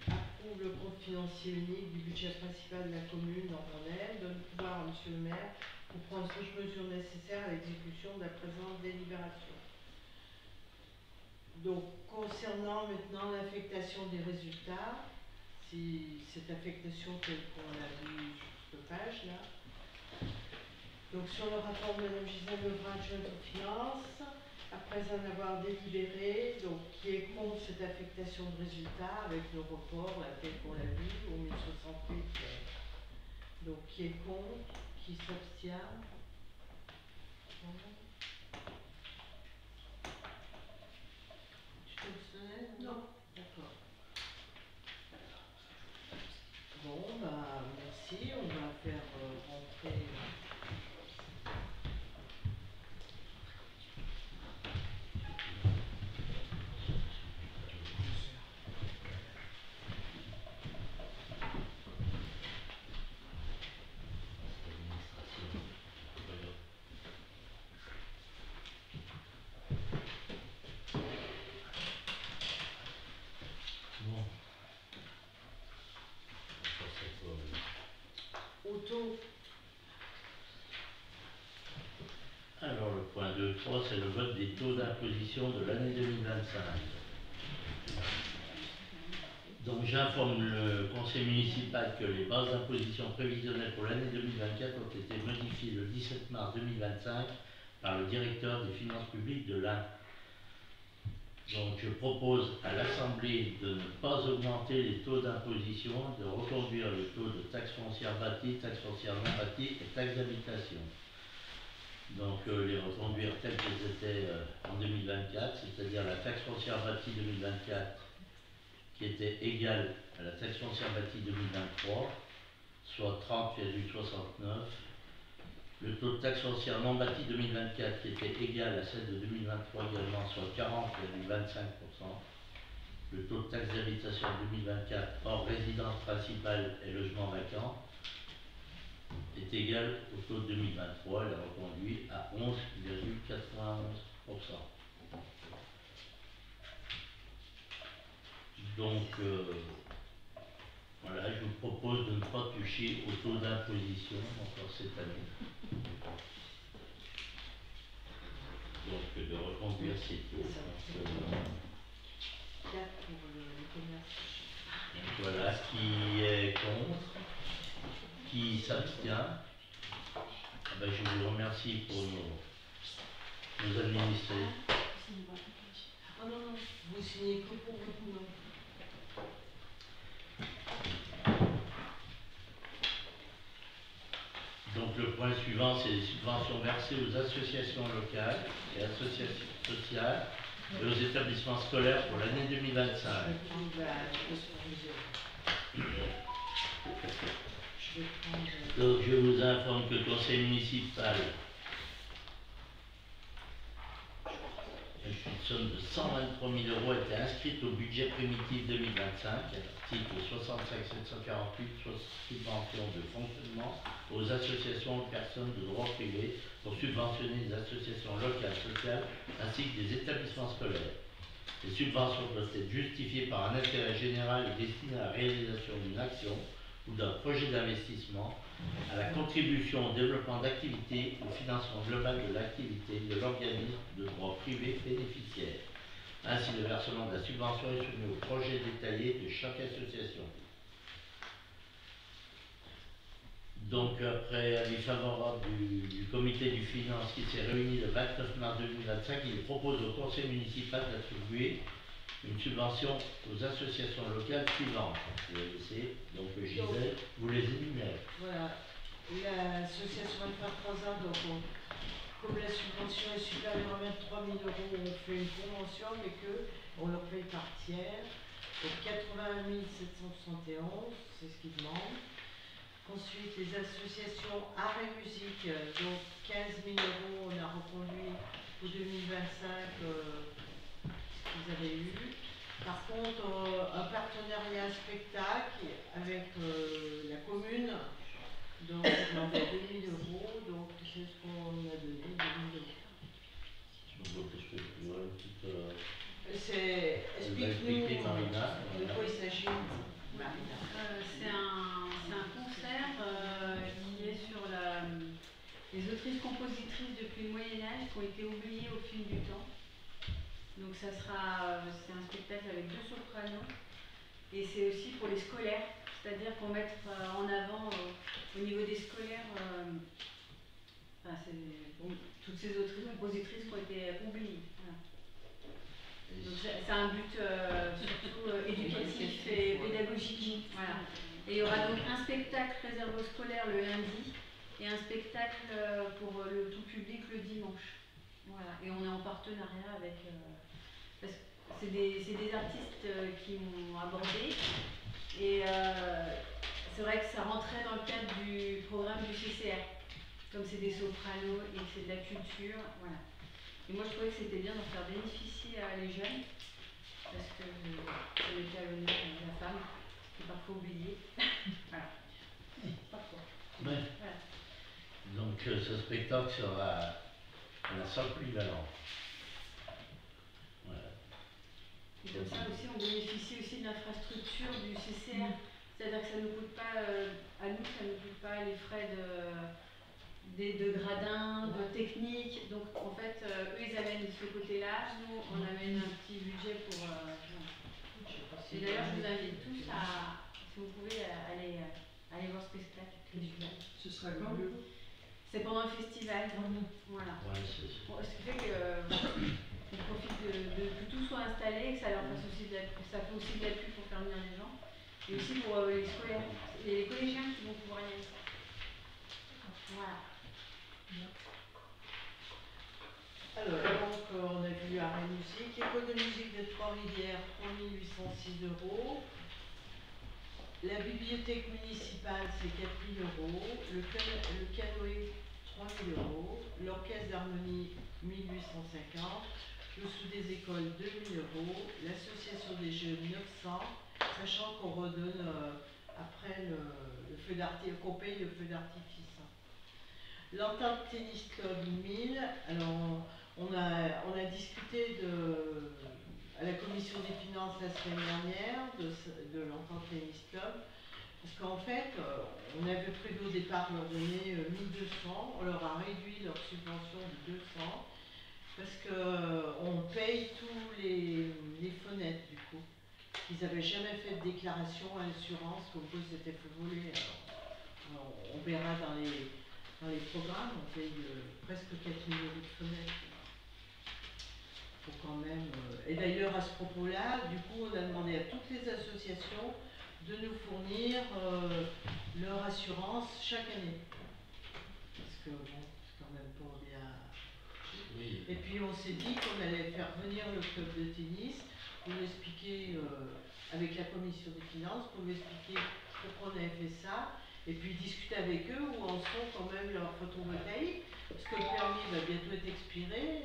B: approuve le compte financier unique du budget principal de la commune d'Ambonel, donne pouvoir à monsieur le maire pour prendre toutes mesures nécessaires à l'exécution de la présente délibération. Donc, concernant maintenant l'affectation des résultats, si cette affectation telle qu'on l'a vue sur cette page là. Donc, sur le rapport de Mme Gisèle Lebrun, adjointe aux finances, après en avoir délibéré, donc qui est contre cette affectation de résultats avec le report, là, tel qu'on l'a vu, au 1068. Donc, qui est contre, qui s'abstient. Tu t'abstenais? Non. D'accord. Bon, bah, merci. On va faire rentrer. Auto.
A: Alors le point 2.3, c'est le vote des taux d'imposition de l'année 2025. Donc j'informe le conseil municipal que les bases d'imposition prévisionnelles pour l'année 2024 ont été modifiées le 17 mars 2025 par le directeur des finances publiques de l'Ain. Donc je propose à l'Assemblée de ne pas augmenter les taux d'imposition, de reconduire le taux de taxe foncière bâtie, taxe foncière non bâtie et taxe d'habitation. Donc les reconduire telles qu'elles étaient en 2024, c'est-à-dire la taxe foncière bâtie 2024 qui était égale à la taxe foncière bâtie 2023, soit 30,69. Le taux de taxe foncière non bâtie 2024 qui était égal à celle de 2023 également, soit 40,25%. Le taux de taxe d'habitation 2024 hors résidence principale et logement vacant est égal au taux de 2023, elle a reconduit à 11,91%. Donc, voilà, je vous propose de ne pas toucher au taux d'imposition encore cette année. Donc, de reconduire ces taux.
B: 4 pour le commerce.
A: Voilà, qui est contre, qui s'abstient. Ah ben, je vous remercie pour nos administrés.
B: Ah non, non, vous signez que pour votre nom.
A: Donc le point suivant, c'est les subventions versées aux associations locales et associations sociales et aux établissements scolaires pour l'année 2025. Donc je vous informe que le conseil municipal une somme de 123 000 € a été inscrite au budget primitif 2025, article 65 748, subvention de fonctionnement aux associations de personnes de droit privé pour subventionner les associations locales sociales ainsi que les établissements scolaires. Les subventions doivent être justifiées par un intérêt général et destinées à la réalisation d'une action ou d'un projet d'investissement, à la contribution au développement d'activités, au financement global de l'activité de l'organisme de droit privé bénéficiaire. Ainsi, le versement de la subvention est soumis au projet détaillé de chaque association. Donc, après avis favorable du comité du finance qui s'est réuni le 29 mars 2025, il propose au conseil municipal d'attribuer une subvention aux associations locales suivantes. Je vais laisser, donc Gisèle, vous les énumérez.
B: Voilà, l'association 23 ans, donc comme la subvention est supérieure à 23 000 €, on fait une convention avec eux, on leur paye par tiers. Donc 81 771, c'est ce qu'ils demandent. Ensuite, les associations art et musique, donc 15 000 €, on a reconduit pour 2025 ce qu'ils avaient eu. Par contre, un partenariat spectacle avec la commune, donc on a 2 000 €, donc c'est ce qu'on a donné, 2 000 €. C'est explique-nous de quoi il s'agit, Marina.
D: C'est un concert qui est sur les autrices-compositrices depuis le Moyen-Âge qui ont été oubliées au fil du temps. Donc c'est un spectacle avec 2 sopranos et c'est aussi pour les scolaires, c'est-à-dire qu'on met en avant au niveau des scolaires toutes ces autrices compositrices qui ont été oubliées. Voilà. Donc c'est un but surtout éducatif et pédagogique. Voilà. Et il y aura donc un spectacle réservé aux scolaires le lundi et un spectacle pour le tout public le dimanche. Voilà. Et on est en partenariat avec... parce que c'est des artistes qui m'ont abordé et c'est vrai que ça rentrait dans le cadre du programme du CCR, comme c'est des sopranos et que c'est de la culture, voilà. Et moi je trouvais que c'était bien d'en faire bénéficier les jeunes, parce que ça mettait à l'honneur la femme, qui est parfois oubliée. Voilà. Parfois.
A: Ouais.
D: Voilà.
A: Donc ce spectacle sera à la salle polyvalente. Voilà.
D: Et comme ça aussi, on bénéficie aussi de l'infrastructure du CCR. C'est-à-dire que ça ne coûte pas, à nous, ça ne coûte pas les frais de gradins, de technique. Donc en fait, eux, ils amènent ce côté-là. Nous, on amène un petit budget pour... Et d'ailleurs, je vous invite tous à, si vous pouvez, aller voir ce spectacle.
C: Ce sera quand?
D: C'est pendant le festival. Voilà.
A: Ouais,
D: Ce qui fait que... on profite que tout soit installé, que ça leur fasse aussi ça fait aussi de l'appui pour faire venir les gens, et aussi pour les scolaires, les collégiens qui vont pouvoir y aller. Voilà.
B: Alors, donc, on a vu art et musique, école de musique de Trois-Rivières, 3 806 €. La bibliothèque municipale, c'est 4 000 €. Le canoë, 3 000 €. L'orchestre d'harmonie, 1 850 €. Le sous des écoles, 2 000 €. L'association des jeunes, 900 €, sachant qu'on redonne après le feu d'artifice, qu'on paye le feu d'artifice. L'entente tennis club, 1 000 €. Alors, on a discuté à la commission des finances la semaine dernière de l'entente tennis club, parce qu'en fait, on avait prévu au départ leur donner 1 200 €, on leur a réduit leur subvention de 200 €. Parce qu'on paye tous les fenêtres du coup. qu'ils n'avaient jamais fait de déclaration à l'assurance, comme quoi c'était fait voler. Alors, on verra dans les programmes, on paye presque 4 000 € de fenêtre. Faut quand même. Et d'ailleurs, à ce propos-là, du coup, on a demandé à toutes les associations de nous fournir leur assurance chaque année. Parce que bon, c'est quand même pas bien.
A: Oui.
B: Et puis on s'est dit qu'on allait faire venir le club de tennis pour lui expliquer, avec la commission des finances, pour lui expliquer pourquoi on avait fait ça, et puis discuter avec eux où en sont quand même leurs photovoltaïques, parce que le permis va bientôt être expiré,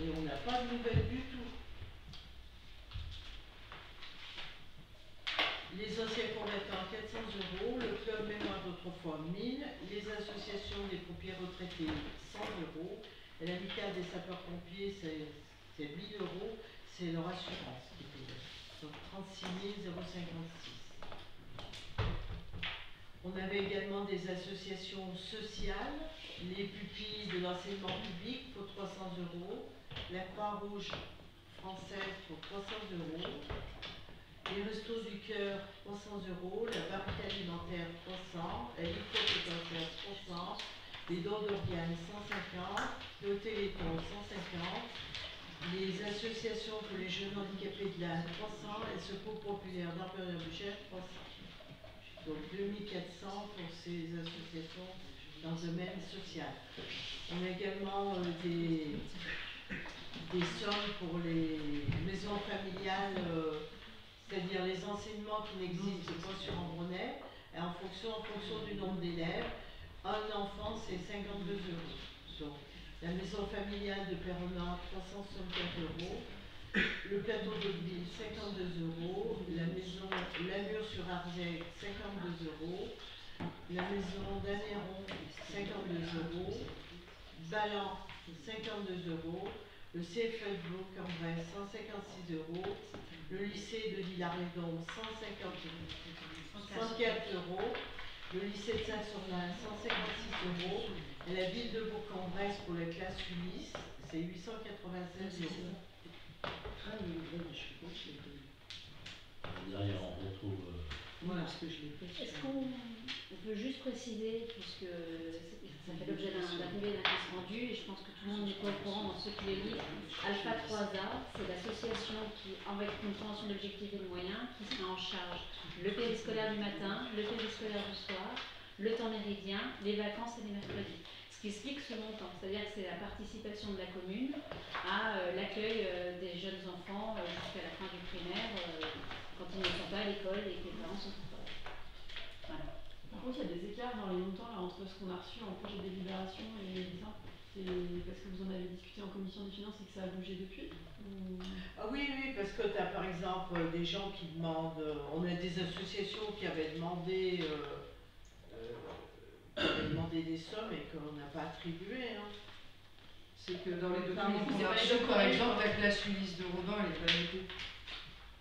B: et on n'a pas de nouvelles du tout. Les anciens combattants 400 €, le club mémoire d'autrefois 1000, les associations des pompiers retraités 100 €, et l'amicale des sapeurs-pompiers c'est 1000 €, c'est leur assurance qui est payée. Donc 36 056. On avait également des associations sociales, les pupilles de l'enseignement public pour 300 €, la Croix-Rouge française pour 300 €, les Restos du Cœur 300 €, la barrique alimentaire 300, la l'hypopotentiaire 300, les dons d'organes 150, le Téléthon 150, les associations pour les jeunes handicapés de l'âne 300, et le Secours populaire d'Armorières-Buchères 300. Donc 2400 pour ces associations dans le domaine social. On a également des sommes pour les maisons familiales, c'est-à-dire les enseignements qui n'existent pas sur Ambronay, et en fonction du nombre d'élèves. Un enfant, c'est 52 €. Donc, la maison familiale de Perronan, 364 €. Le plateau d'Hauteville, 52 €. La maison Lamure-sur-Arzec, 52 €. La maison d'Anéron, 52 €. Ballan, 52 €. Le CFL de Bourg-en-Bresse, 156 €. Le lycée de Villard-les-Dombes, 154 €. Le lycée de Saint-Sornin, 156 €. Et la ville de Bourg-en-Bresse pour la classe Ulysse, c'est 896 €.
C: Ah, mais je suis pas, je l'ai payé.
A: Derrière, on retrouve.
C: Voilà, parce que je l'ai fait.
E: Est-ce qu'on peut juste préciser, puisque ça fait l'objet d'un courrier d'un compte rendu, et je pense que tout le monde n'est pas au courant dans ceux qui les lisent, Alpha 3A, c'est l'association qui, avec une convention d'objectifs et de moyens, qui sera en charge le périscolaire du matin, le périscolaire du soir, le temps méridien, les vacances et les mercredis. Ce qui explique ce montant, c'est-à-dire que c'est la participation de la commune à l'accueil des jeunes enfants jusqu'à la fin du primaire, quand ils ne sont pas à l'école et que les parents sont pas là. Voilà.
F: Par contre, il y a des écarts dans les montants là, entre ce qu'on a reçu en projet de délibération et ça. C'est parce que vous en avez discuté en commission des finances et que ça a bougé depuis ou...
B: Ah oui, parce que tu as par exemple des gens qui demandent, on a des associations qui avaient demandé des sommes et qu'on n'a pas attribué. Hein.
C: C'est que dans les
F: Pardon,
C: documents qu'on
F: c'est
C: a
F: pas les
C: reçus, par
F: documents,
C: exemple,
F: ouais.
C: la classe Ulysse de Robin, elle n'est pas notée.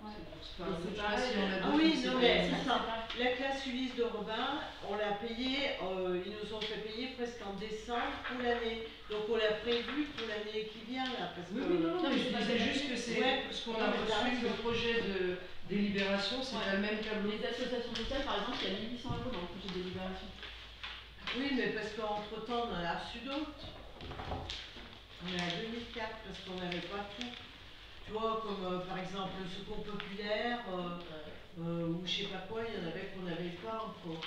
F: Ouais.
C: C'est
F: Et
C: pas,
F: c'est
C: je sais pas
F: pareil,
C: si on a
B: Ah oui,
C: d'autres,
B: non,
C: c'est
B: mais
C: pas-
B: c'est ça. La classe Ulysse de Robin, on l'a payé, ils nous ont fait payer presque en décembre pour l'année. Donc on l'a prévu pour l'année qui vient là. Parce que...
C: Non, mais je disais juste que c'est
B: Ouais.
C: ce qu'on a reçu, le projet de délibération, c'est pas le même tableau.
F: Les associations sociales, par exemple, il y a 1 800 € dans le projet de délibération.
B: Oui, mais parce qu'entre temps, on en a reçu d'autres. On est à 2004 parce qu'on n'avait pas tout. Tu vois, comme par exemple le Secours populaire ou je sais pas quoi, il y en avait qu'on n'avait pas encore.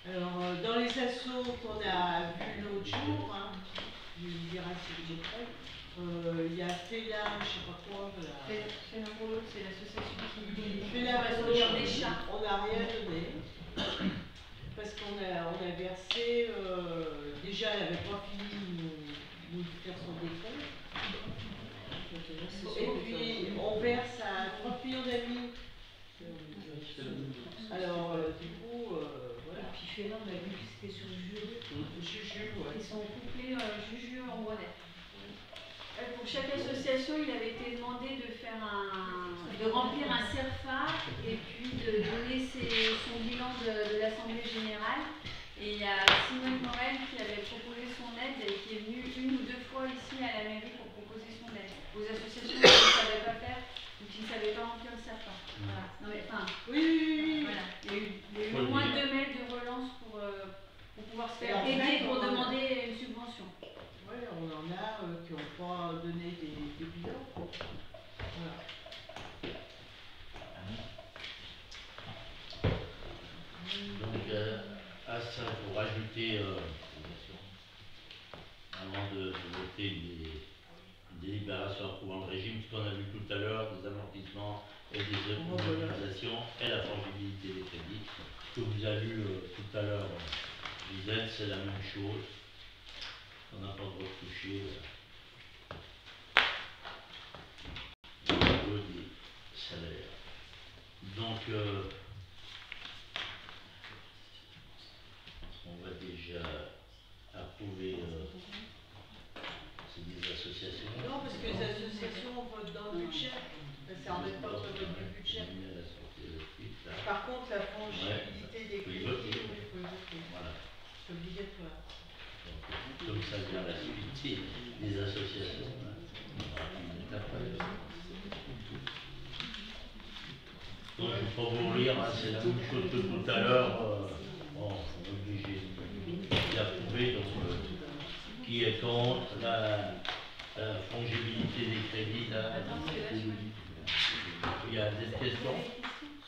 B: Alors, dans les assos qu'on a vus l'autre jour, hein, je vous dirai si j'ai prêt, il y a Féla, je sais pas quoi.
F: Féla pour l'autre, c'est l'association qui
B: Féla,
F: regarde les chats.
B: on n'a rien donné. Parce qu'on a versé, déjà elle n'avait pas fini de nous faire son décompte. Et puis on verse à 30 millions d'amis. Alors du coup, voilà.
E: Et puis Félan, on a vu que c'était sur Jules.
B: Juju, ouais.
D: Ils sont couplés Juju en Rouennais. Pour chaque association, il avait été demandé de remplir un CERFA et puis de donner son bilan de l'Assemblée Générale. Et il y a Simone Morel qui avait proposé son aide et qui est venue 1 ou 2 fois ici à la mairie pour proposer son aide. Aux associations qui ne savaient savaient pas faire ou qui ne savaient pas remplir le SAPA. Voilà. Non mais enfin,
B: Oui.
D: voilà. Il y a eu
A: Faut
D: au
A: le
D: moins
A: dire.
D: 2 mails de relance pour pouvoir se
B: Et
D: faire
B: en fait,
D: aider pour
B: on en a-
D: demander une subvention.
B: Oui, on en a qui n'ont pas donné des bilans. Voilà.
A: Donc à ça, il faut rajouter, avant de voter une délibération approuvant le régime, ce qu'on a vu tout à l'heure, des amortissements et des optimisations et la fongibilité des crédits. Ce que vous avez lu tout à l'heure, Gisèle, c'est la même chose. On n'a pas retouché au niveau des salaires. Donc, on va déjà approuver ces des associations.
B: Non, parce que les associations votent dans le budget. Ça ne remet pas sur le budget. Par contre, la fongibilité des crédits,
A: voter.
B: oui, il faut le voter.
A: Voilà.
B: C'est obligatoire.
A: Comme ça vient la suite des associations. Hein. Donc, je ne vais pas vous relire, hein, c'est la même chose que tout à l'heure. Bon, on est obligé d'approuver. Donc, qui est contre la fongibilité des crédits là, il y a des questions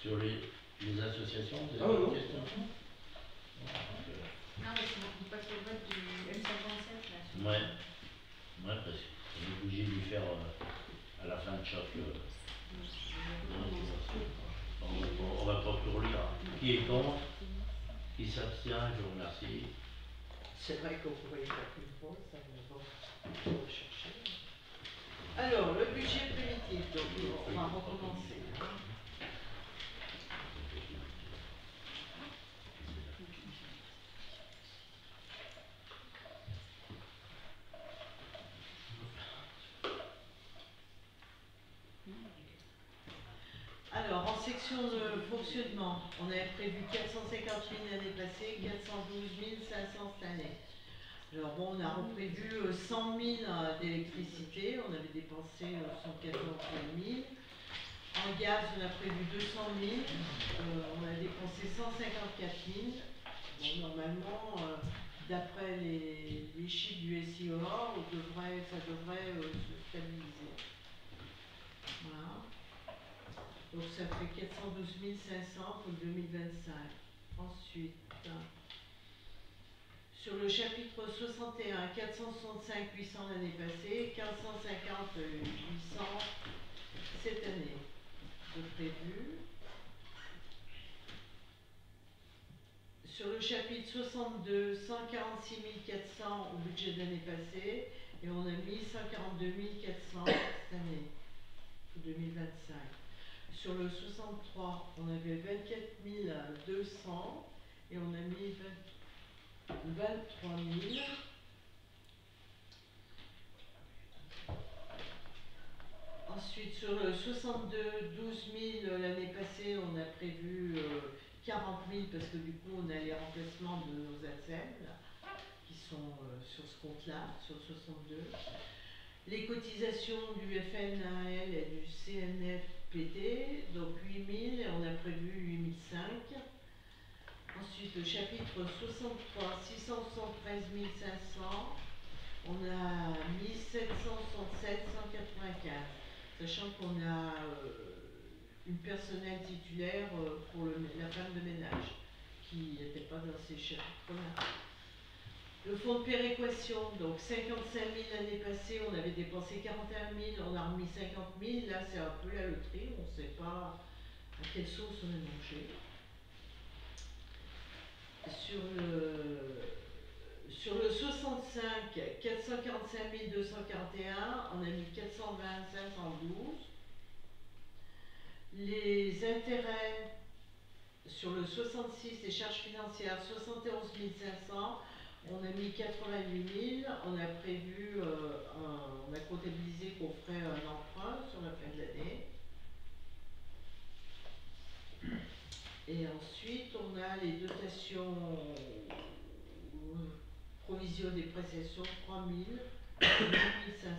A: sur les associations. Vous avez des questions?
D: Non, mais c'est bon, on passe au vote du M57 là.
A: Ouais, parce qu'on est obligé de lui faire à la fin de chaque. On va pas tout relire. Qui est contre? Qui s'abstient? Je vous remercie.
B: C'est vrai qu'on pourrait y faire une fois, ça va chercher. Alors, le budget primitif, donc on va recommencer. Alors, en section de fonctionnement, on avait prévu 450 000 l'année passée, 412 500 cette année. Alors bon, on a reprévu 100 000 d'électricité, on avait dépensé 114 000. En gaz, on a prévu 200 000, on a dépensé 154 000. Bon, normalement, d'après les chiffres du SIOA, ça devrait se stabiliser. Voilà. Donc ça fait 412 500 pour 2025. Ensuite, sur le chapitre 61, 465 800 l'année passée, 1550 800 cette année de prévu. Sur le chapitre 62, 146 400 au budget de l'année passée et on a mis 142 400 cette année pour 2025. Sur le 63, on avait 24 200 et on a mis 23 000. Ensuite, sur le 62, 12 000 l'année passée, on a prévu 40 000 parce que du coup, on a les remplacements de nos ACEL qui sont sur ce compte-là, sur le 62. Les cotisations du FNAL et du CNFPT, donc 8 000 et on a prévu 8 500. Ensuite, le chapitre 63, 673 500, on a mis 767 195, sachant qu'on a une personnelle titulaire pour la femme de ménage, qui n'était pas dans ces chapitres-là. Le fonds de péréquation, donc 55 000 l'année passée, on avait dépensé 41 000, on a remis 50 000, là c'est un peu la loterie, on ne sait pas à quelle sauce on est mangé. Sur le 65, 445 241, on a mis 420 512. Les intérêts sur le 66, les charges financières, 71 500, on a mis 88 000, on a prévu, on a comptabilisé qu'on ferait un emprunt sur la fin de l'année. Et ensuite, on a les dotations provision des prestations 3 000, 8 500.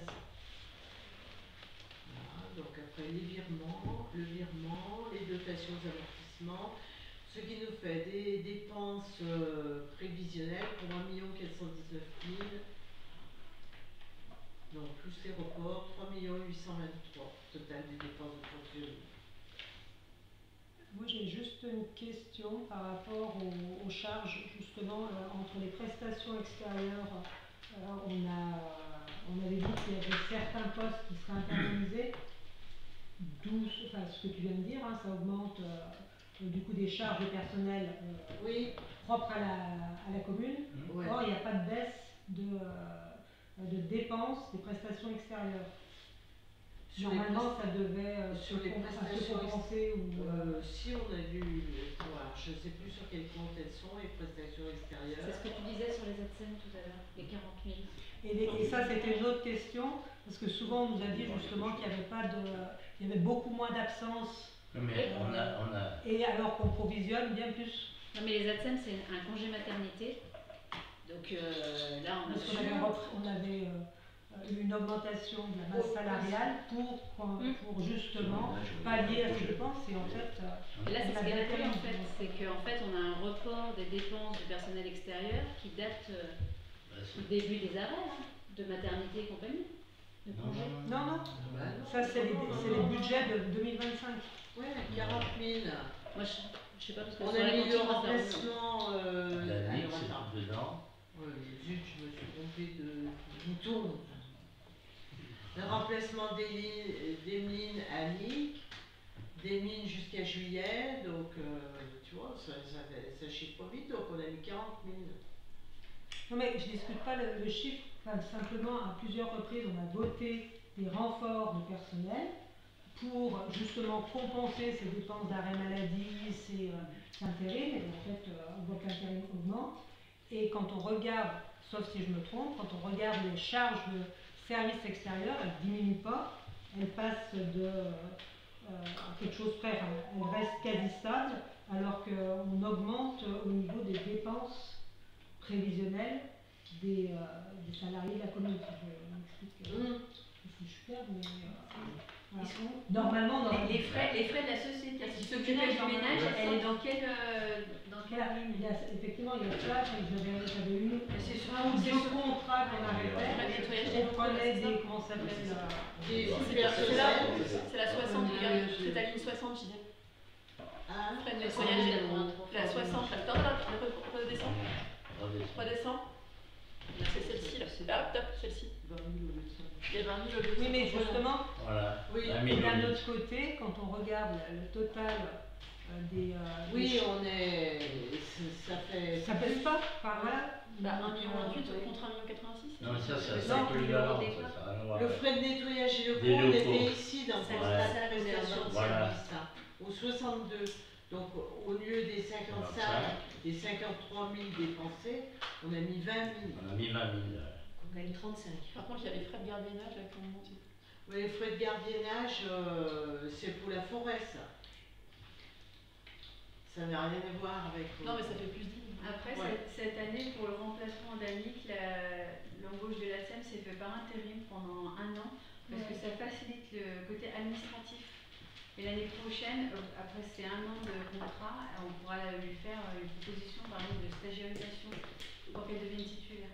B: Voilà, donc après les virements, le virement, les dotations aux amortissements, ce qui nous fait des dépenses prévisionnelles pour 1 419 000, donc plus les reports, 3 823, total des dépenses de fonctionnement.
G: Moi j'ai juste une question par rapport aux charges, justement, entre les prestations extérieures. On avait dit qu'il y avait certains postes qui seraient internalisés, d'où ce que tu viens de dire, hein, ça augmente du coup des charges de personnel
B: Oui.
G: propres à la commune.
B: Ouais.
G: Or, il n'y a pas de baisse de dépenses des prestations extérieures. Normalement, ça devait
B: sur les prestations
G: compenser ou...
B: si on a vu, voilà, je ne sais plus sur quel compte elles sont, les prestations extérieures.
E: C'est ce que tu disais sur les ATSEM tout à l'heure, les 40 000.
G: Et ça, c'était une autre question, parce que souvent on nous a dit justement qu'il n'y avait pas de... Il y avait beaucoup moins d'absence.
A: Mais on a...
G: Et alors qu'on provisionne bien plus.
E: Non mais les ATSEM c'est un congé maternité. Donc là on a...
G: Parce qu'on avait eu une augmentation de la masse salariale pour justement pallier à ces dépenses. Et en fait...
E: Et là c'est ce qu'elle a fait en fait, c'est qu'en fait on a un report des dépenses du personnel extérieur qui date du début des arrêts, hein, de maternité et compagnie. De congé.
G: Non. Ça c'est les budgets de 2025.
B: Ouais, 40 000.
E: Moi je sais pas parce que
B: on
E: sur
B: a
E: la
B: mis le
E: cantine,
B: remplacement.
A: L'année,
B: alors,
A: c'est
B: attends.
A: tout dedans.
B: Zut, je me suis trompée de bouton. Le remplacement des mines à Nick, des mines jusqu'à juillet, donc tu vois, ça chiffre pas vite, donc on a mis 40 000.
G: Non mais je ne discute pas le chiffre, enfin, simplement à plusieurs reprises on a voté des renforts de personnel pour justement compenser ces dépenses d'arrêt maladie, ces intérims, et en fait on voit que l'intérim augmente. Et quand on regarde, sauf si je me trompe, quand on regarde les charges de services extérieurs, elles ne diminuent pas, elles passent de quelque chose près, enfin, elles restent quasi stables, alors qu'on augmente au niveau des dépenses prévisionnelles des salariés de la commune. Je m'explique, je suis claire, mais voilà. Normalement,
D: les frais de la société qui s'occupait du ménage, elle est dans quelle ligne?
G: Effectivement, il y a ça, j'avais eu
D: C'est
G: deux contrats qu'on avait fait, on prenait des, comment ça s'appelle,
F: C'est la 60, c'est la ligne 60, je disais. Frais de nettoyage, la 60, attends, redescends. Redescends. C'est celle-ci, là. Hop, celle-ci. Il y a 20 000 au lieu de
G: oui, mais justement,
A: Voilà.
B: Oui.
G: et d'un autre côté, quand on regarde le total des...
B: oui, on est... ça fait...
G: Ça pèse pas, enfin voilà.
F: 1,28 million contre 1,86 million.
A: Non, mais ça c'est polyvalent, ça n'a rien à voir.
B: Le frais de nettoyage et le
A: Des
B: coût, on
A: locaux.
B: était ici dans cette
A: Voilà.
B: prestation de
A: Voilà.
B: service, hein, au 62. Donc au lieu des 55, des 53 000 dépensés, on a mis 20 000.
A: On a mis 20 000.
B: On gagne 35.
F: Par contre, il y a les frais de gardiennage là qui ont monté.
B: Oui, les frais de gardiennage, c'est pour la forêt, ça. Ça n'a rien à voir avec...
F: Non, mais ça fait plus 10 000.
D: Après,
B: Ouais.
D: cette année, pour le remplacement d'Annick, l'embauche de la SEM s'est fait par intérim pendant 1 an, parce que ça facilite le côté administratif. Et l'année prochaine, après ces 1 an de contrat, on pourra lui faire une proposition par exemple de stagiarisation pour qu'elle devienne titulaire.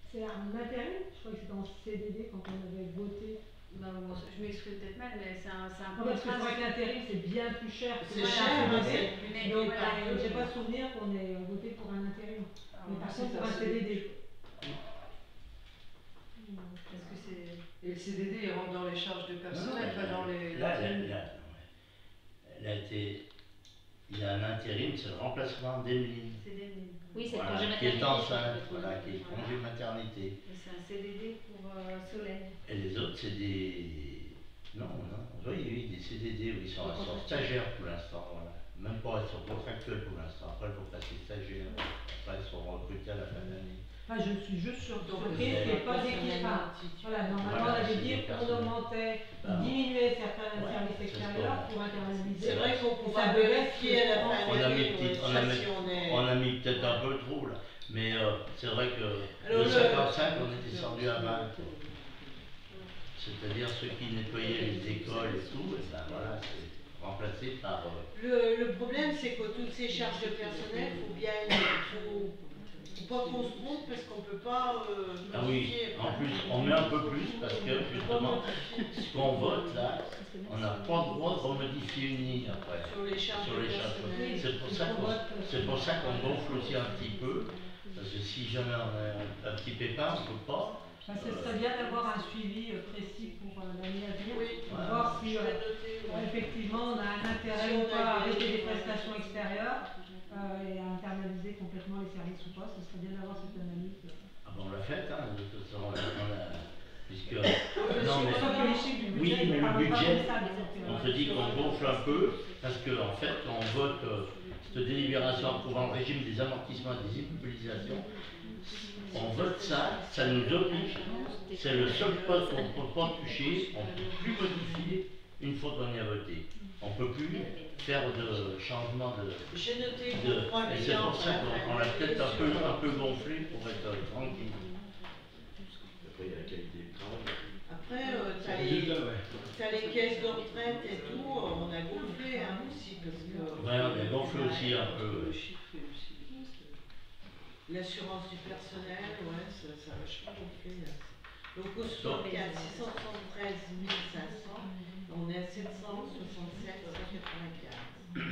G: C'est un intérim, je crois que c'était en CDD quand on avait voté.
D: Bah, bon, je m'exprime peut-être mal, mais c'est un
G: Non, parce que c'est vrai que l'intérim c'est bien plus cher que
B: C'est
G: un
B: cher,
G: CDD.
D: mais
G: Donc
D: voilà.
G: j'ai pas souvenir qu'on ait voté pour un intérim. Mais par contre pour un CDD.
D: Parce que c'est...
C: Et le CDD, il rentre dans les charges de personnel, pas dans les...
A: Il y a un intérim, c'est le remplacement d'Emeline.
D: C'est des...
E: Oui, c'est le
A: Voilà,
E: congé
A: qui est
E: maternité.
A: enceinte, voilà, qui est congé maternité.
D: C'est un CDD pour Solène.
A: Et les autres, c'est des... Non, oui, des CDD, oui, ils sont stagiaires pour l'instant, voilà. Même pas, ils sont contractuels pour l'instant. Après, ils vont passer stagiaires. Après, ils seront recrutés à la fin de l'année.
G: Enfin, je suis juste surprise
B: Donc,
G: qu'il n'y ait pas d'équipement. Voilà, normalement on avait dit qu'on augmentait, diminuait certains services extérieurs pour internaliser.
B: C'est vrai qu'on
G: Ça
B: pourra
G: devait
B: vérifier à la fin
A: On
B: de
A: a mis
B: l'année
A: petit-
B: si on est...
A: On a mis peut-être un peu trop, là. Mais c'est vrai que
B: Alors,
A: de 55, on est descendu à 20. c'est-à-dire ceux qui nettoyaient les écoles et tout, et ben voilà, c'est remplacé par...
B: Le problème, c'est que toutes ces charges de personnel, faut pas qu'on se trompe parce qu'on peut pas
A: Ah oui,
B: modifier.
A: en plus, on met un peu plus parce que justement, ce qu'on vote là, on n'a pas le droit de remodifier une ligne après.
B: Sur les charges
A: Sur
B: de
A: les charges.
B: personnel.
A: C'est pour ça qu'on gonfle aussi un petit peu, parce que si jamais on a un petit pépin, on ne peut pas.
G: Ce serait bien d'avoir un suivi précis pour l'année à venir,
B: Oui,
G: pour voir si
B: je vais noter, ouais.
G: effectivement on a un intérêt
B: Si
G: ou
B: on a
G: pas à
B: des-
G: arrêter les prestations extérieures et à internaliser complètement les services ou pas. Ce serait bien d'avoir cette analyse.
A: Ah ben on l'a fait, hein, de toute façon, puisque...
B: Non,
A: mais,
G: Sauf que les chiffres du
A: oui,
G: budget,
A: mais
G: ils
A: le
G: parlent pas
A: budget,
G: comme ça, donc,
A: on se dit qu'on gonfle un peu, parce qu'en fait, quand on vote cette délibération approuvant le régime des amortissements et des immobilisations, on vote ça, ça nous oblige, c'est le seul poste qu'on ne peut pas toucher, on ne peut plus modifier une fois qu'on y a voté. On ne peut plus faire de changement de...
B: J'ai noté
A: et
B: pour 3
A: c'est
B: millions.
A: pour ça qu'on l'a peut-être un peu gonflé pour être tranquille.
H: Après, il y a la qualité du travail.
B: Après,
H: C'est les résultats, ouais.
B: t'as les caisses de retraite et tout, on a gonflé hein, aussi parce que
A: Ouais, on a gonflé aussi un peu.
B: l'assurance du personnel, ouais, ça a vachement gonflé. Hein. Donc au 64, 673 500, on est à 767 195.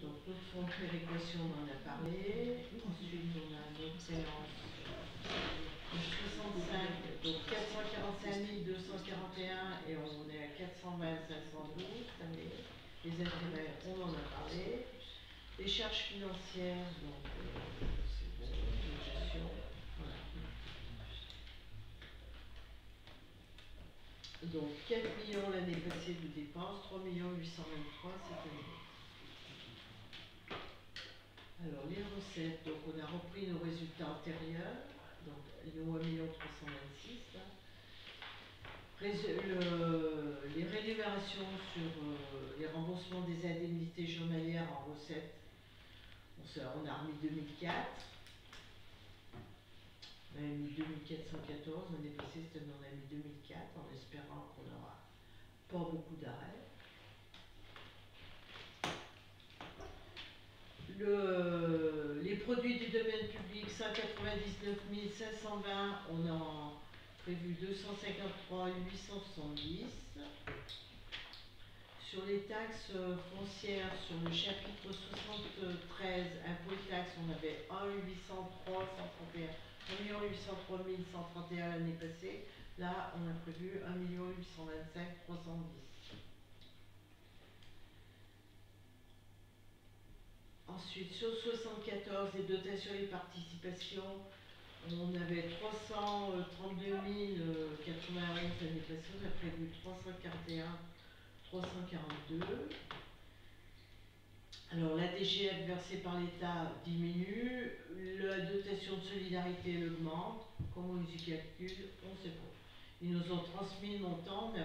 B: Donc notre fonds de péréquation, on en a parlé. Ensuite, on a notre séance. 65, donc 445 241 et on est à 420 512 cette année. Les intérêts, on en a parlé. Les charges financières, donc c'est bon, la gestion. Voilà. Donc 4 millions l'année passée de dépenses, 3 823 cette année. Alors les recettes, donc on a repris nos résultats antérieurs. Donc, nos 1 326 là. Les rémunérations sur les remboursements des indemnités journalières en recettes, on a remis 2004. On avait mis 2414, l'année passée on a mis 2004 en espérant qu'on n'aura pas beaucoup d'arrêts. Les produits du domaine public, 199 520, on a prévu 253 870. Sur les taxes foncières, sur le chapitre 73, impôts et taxes, on avait 1 803 131, 1 803 131 l'année passée. Là, on a prévu 1 825 310. Ensuite, sur 74, les dotations et participations, on avait 332 091 l'année passée, on a prévu 341 342. Alors, la DGF versée par l'État diminue, la dotation de solidarité elle augmente. Comment ils y calculent, on ne sait pas. Ils nous ont transmis le montant, mais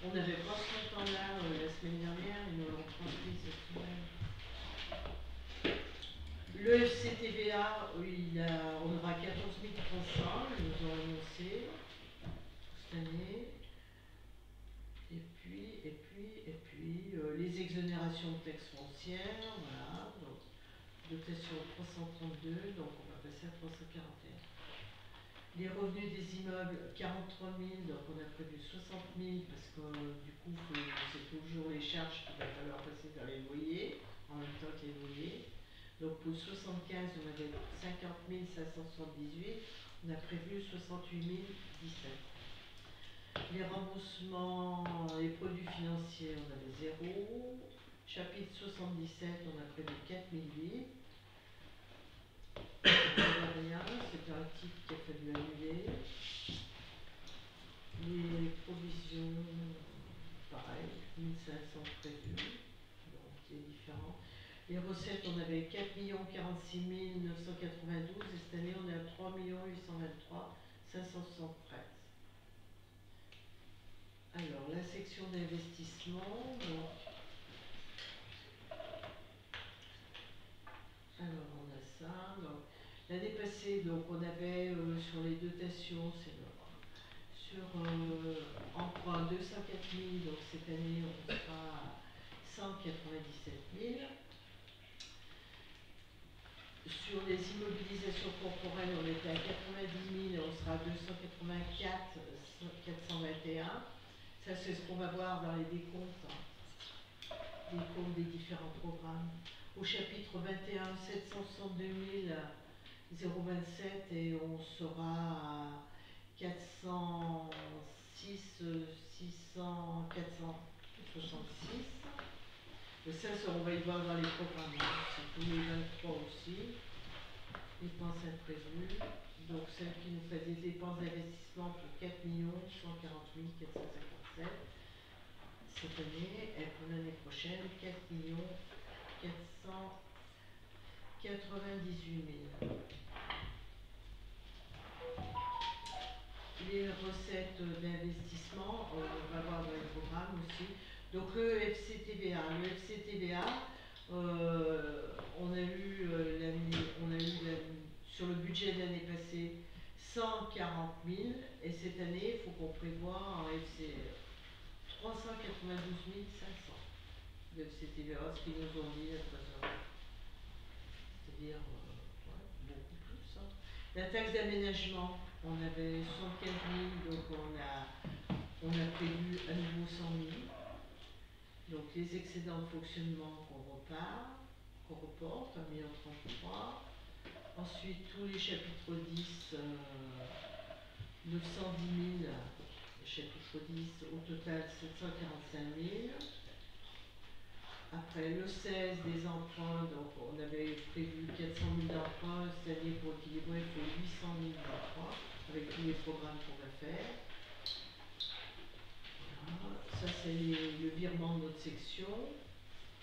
B: on n'avait pas ce montant-là la semaine dernière, ils nous l'ont transmis cette semaine. Le FCTVA, on aura 14 300, ils nous ont annoncé cette année. Et puis, les exonérations de taxes foncières, voilà, donc dotation 332, donc on va passer à 341. Les revenus des immeubles, 43 000, donc on a prévu 60 000 parce que du coup, c'est toujours les charges qu'il va falloir passer vers les loyers, en même temps que les loyers. Donc pour 75, on avait 50 578, on a prévu 68 017. Les remboursements, les produits financiers, on avait 0. Chapitre 77, on a prévu 4 008. Rien, c'est un titre qu'il a fallu annuler. Les provisions, pareil, 1500 prévus, donc c'est différent. Les recettes, on avait 4 46 992 et cette année on est à 3 823 573. Alors la section d'investissement, alors on a ça. L'année passée, donc on avait sur les dotations, c'est sur sur emprunt 204 000, donc cette année on sera à 197 000. Sur les immobilisations corporelles, on était à 90 000, on sera à 284 421. Ça, c'est ce qu'on va voir dans les décomptes, hein, décomptes des différents programmes. Au chapitre 21, 762 027 et on sera à 406 466. Mais ça, on va y voir dans les programmes, hein. C'est tous les 23 aussi. Dépenses imprévues. Donc celle qui nous fait des dépenses d'investissement pour 4 140 457 cette année, et pour l'année prochaine, 4 498 000. Les recettes d'investissement, on va voir dans les programmes aussi. Donc le FCTVA, on a eu sur le budget de l'année passée 140 000 et cette année il faut qu'on prévoit en FC 392 500 de FCTVA, ce qu'ils nous ont dit la trésorerie. C'est-à-dire beaucoup plus. Hein. La taxe d'aménagement, on avait 75 000, donc on a prévu à nouveau 100 000. Donc les excédents de fonctionnement qu'on reporte, 1 033. Ensuite, tous les chapitres 10, 910 000, chapitre 10, au total 745 000. Après le 16 des emprunts, donc on avait prévu 400 000 d'emprunts, cette année pour équilibrer, il faut 800 000 d'emprunts, avec tous les programmes qu'on va faire. Voilà. Ça c'est le virement de notre section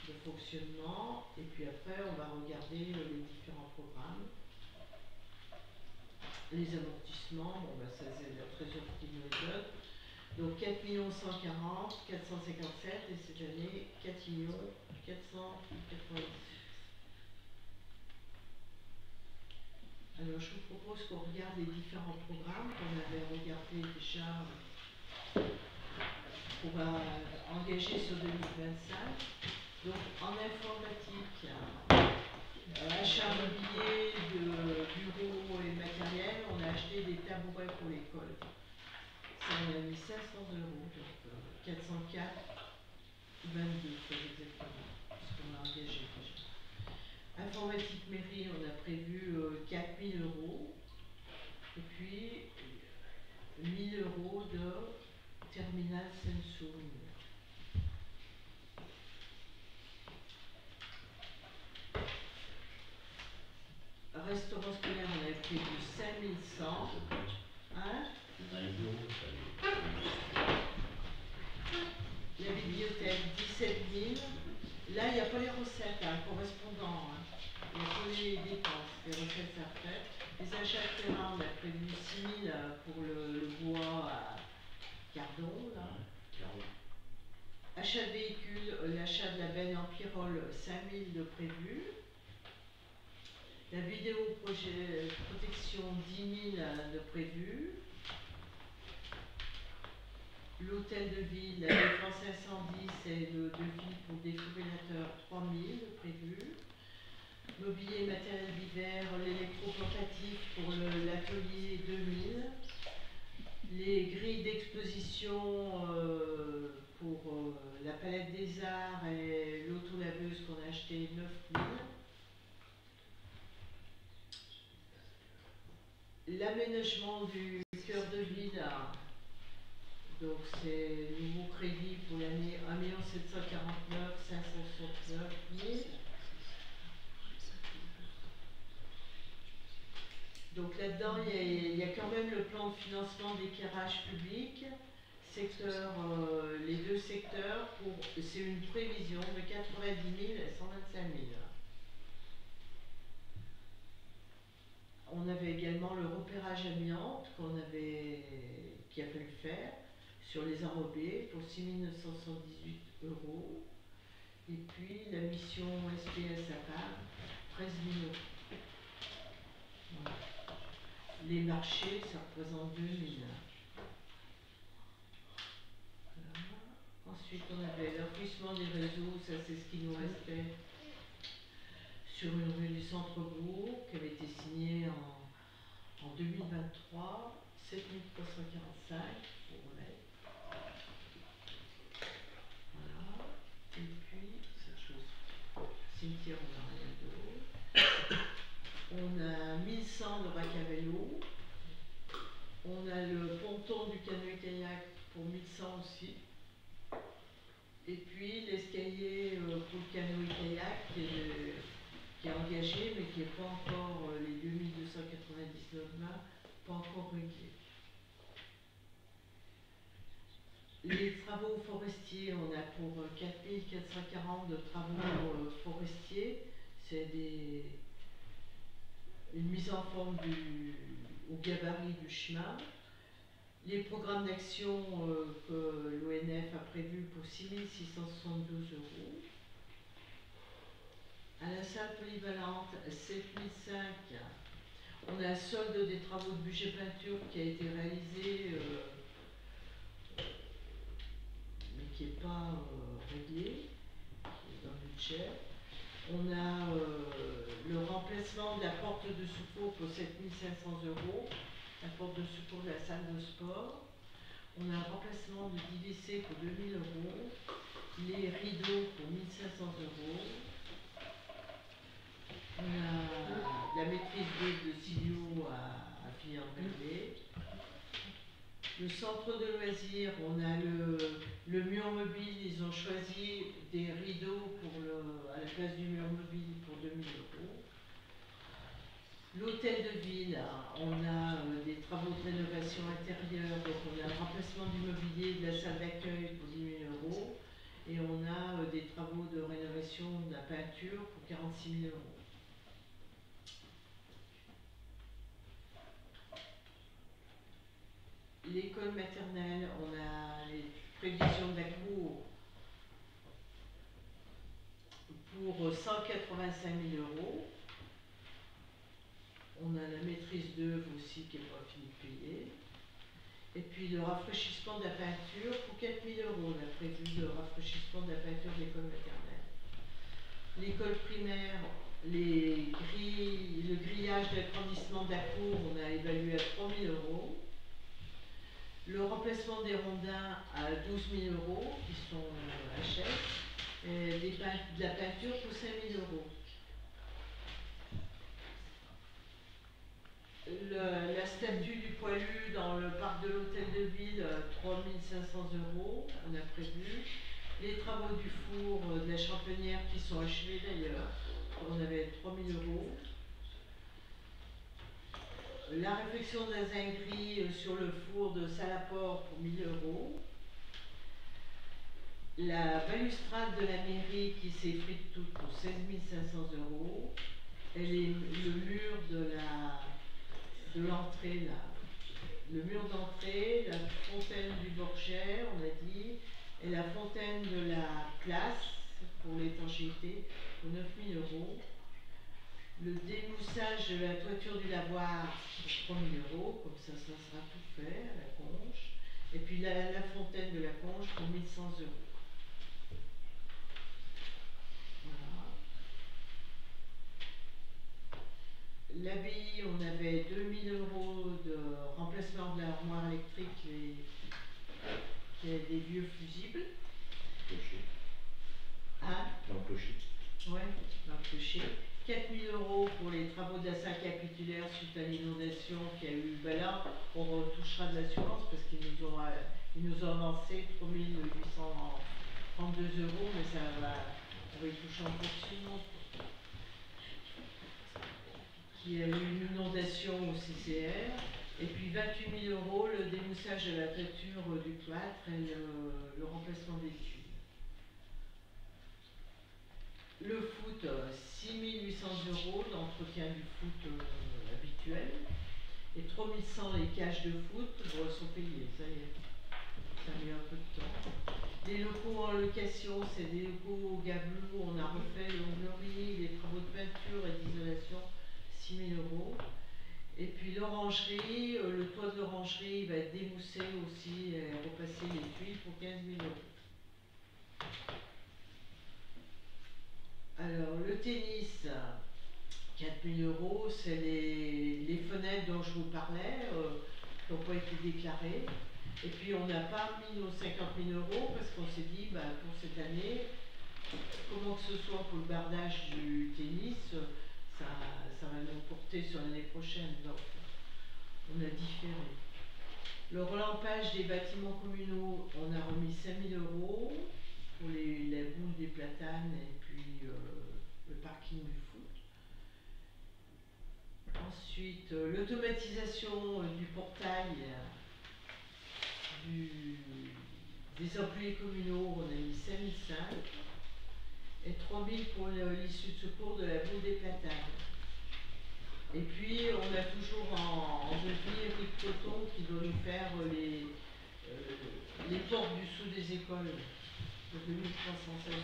B: de fonctionnement, et puis après on va regarder les différents programmes. Les amortissements, bon bah ça c'est la trésorerie qui nous les donne. Donc 4 140 457 et cette année 4 498. Alors je vous propose qu'on regarde les différents programmes qu'on avait regardés déjà, qu'on va engager sur 2025. Donc en informatique, achat mobilier, de bureaux et matériel, on a acheté des tabourets pour l'école. Ça, on a mis 500 €, donc 404, 22 très exactement, ce qu'on a engagé déjà. Informatique mairie, on a prévu 4 000 €, et puis 1 000 € de terminal Samsung. Restaurant scolaire, on avait prévu 5 100. Hein? La bibliothèque, 17 000. Là, il n'y a pas les recettes correspondants. Hein. Il n'y a pas les dépenses, les recettes après. Les achats de terrain, on a prévu 6 000 pour le bois à Cardon. Là. Achat de véhicules, l'achat de la benne en Pyrrole, 5 000 de prévu. La vidéo protection, 10 000 de prévu. L'hôtel de ville, la défense incendie, c'est le devis pour défibrillateur, 3 000 de prévu. Mobilier et matériel d'hiver, l'électroportatif pour l'atelier, 2 000. Les grilles d'exposition pour la palette des arts et l'autolaveuse qu'on a acheté, 9 000. L'aménagement du cœur de ville, donc c'est nouveau crédit pour l'année 1 749 569 000. Donc là-dedans, il y a quand même le plan de financement d'éclairage public, secteur, les deux secteurs, c'est une prévision de 90 000 et 125 000. On avait également le repérage amiante qui a fallu faire sur les enrobés pour 6 978 €. Et puis la mission SPS à part, 13 000 €. Voilà. Les marchés, ça représente 2 000. Ensuite, on avait l'enfouissement des réseaux, ça c'est ce qui nous restait sur une rue du centre-bourg qui avait été signée en 2023, 7345 pour remettre. Voilà. Et puis, cette chose, cimetière, on n'a rien d'autre. On a 1100 de Racavello. On a le ponton du canoë-kayak pour 1100 aussi. Et puis l'escalier pour le canoë-kayak qui est engagé mais qui n'est pas encore, les 2299 mains, pas encore réglés. Les travaux forestiers, on a pour 4440 de travaux forestiers. C'est une mise en forme au gabarit du chemin. Les programmes d'action que l'ONF a prévus pour 6672 €. À la salle polyvalente, 7005, on a un solde des travaux de budget peinture qui a été réalisé, mais qui n'est pas réglé, qui est dans le budget. On a le remplacement de la porte de secours pour 7500 €. La porte de secours de la salle de sport. On a un remplacement de DVC pour 2000 €, les rideaux pour 1500 €. On a la maîtrise de Silio à finir en régler. Le centre de loisirs, on a le mur mobile, ils ont choisi des rideaux à la place du mur mobile pour 2000 €. L'hôtel de ville, on a des travaux de rénovation intérieure, donc on a le remplacement du mobilier de la salle d'accueil pour 10 000 € et on a des travaux de rénovation de la peinture pour 46 000 €. L'école maternelle, on a les prévisions de la cour pour 185 000 €. On a la maîtrise d'œuvre aussi qui n'est pas finie de payer. Et puis le rafraîchissement de la peinture pour 4 000 €. On a prévu le rafraîchissement de la peinture de l'école maternelle. L'école primaire, le grillage d'agrandissement de la cour, on a évalué à 3 000 €. Le remplacement des rondins à 12 000 € qui sont HS. Et de la peinture pour 5 000 €. La statue du poilu dans le parc de l'hôtel de ville, 3 500 €, on a prévu. Les travaux du four de la Champenière qui sont achevés d'ailleurs, on avait 3 000 €. La réfection de la zinguerie sur le four de Salaport pour 1 000 €. La balustrade de la mairie qui s'effrite toute pour 16 500 €. Et le mur de l'entrée là, le mur d'entrée, la fontaine du Borgère, on a dit, et la fontaine de la place pour l'étanchéité pour 9 000 €. Le démoussage de la toiture du lavoir pour 3 000 €, comme ça sera tout fait à la conche. Et puis la fontaine de la conche pour 1 100 €. L'abbaye, on avait 2 000 € de remplacement de l'armoire électrique qui est des vieux fusibles.
H: Clocher.
B: Hein?
H: Dans le clocher.
B: Ouais, dans le clocher. 4 000 € pour les travaux de la salle capitulaire suite à l'inondation qu'il y a eu. Ben là, on retouchera de l'assurance parce qu'ils nous ont avancé 3 832 €, mais ça va, on va y toucher en fonctionnement. Il y a eu une inondation au CCR, et puis 28 000 € le démoussage de la toiture du cloître et le remplacement des tuiles. Le foot, 6 800 € d'entretien du foot habituel, et 3 100 les cages de foot sont payées, ça y est, ça a mis un peu de temps. Les locaux en location, c'est des locaux au Gablou, on a refait l'onglerie, les travaux de peinture et d'isolation, 6 000 €. Et puis l'orangerie, le toit de l'orangerie va être démoussé aussi et repasser les tuiles pour 15 000 €. Alors, le tennis, 4000 €, c'est les fenêtres dont je vous parlais, qui n'ont pas été déclarées. Et puis, on n'a pas mis nos 50 000 € parce qu'on s'est dit, bah, pour cette année, comment que ce soit pour le bardage du tennis, ça va nous porter sur l'année prochaine. Donc, on a différé. Le relampage des bâtiments communaux, on a remis 5 000 € pour la boule des platanes et puis le parking du foot. Ensuite, l'automatisation du portail des employés communaux, on a mis 5 500 et 3 000 pour l'issue de secours de la boule des platanes. Et puis, on a toujours en devis Eric Coton qui doit nous faire les portes du sous des écoles de 2316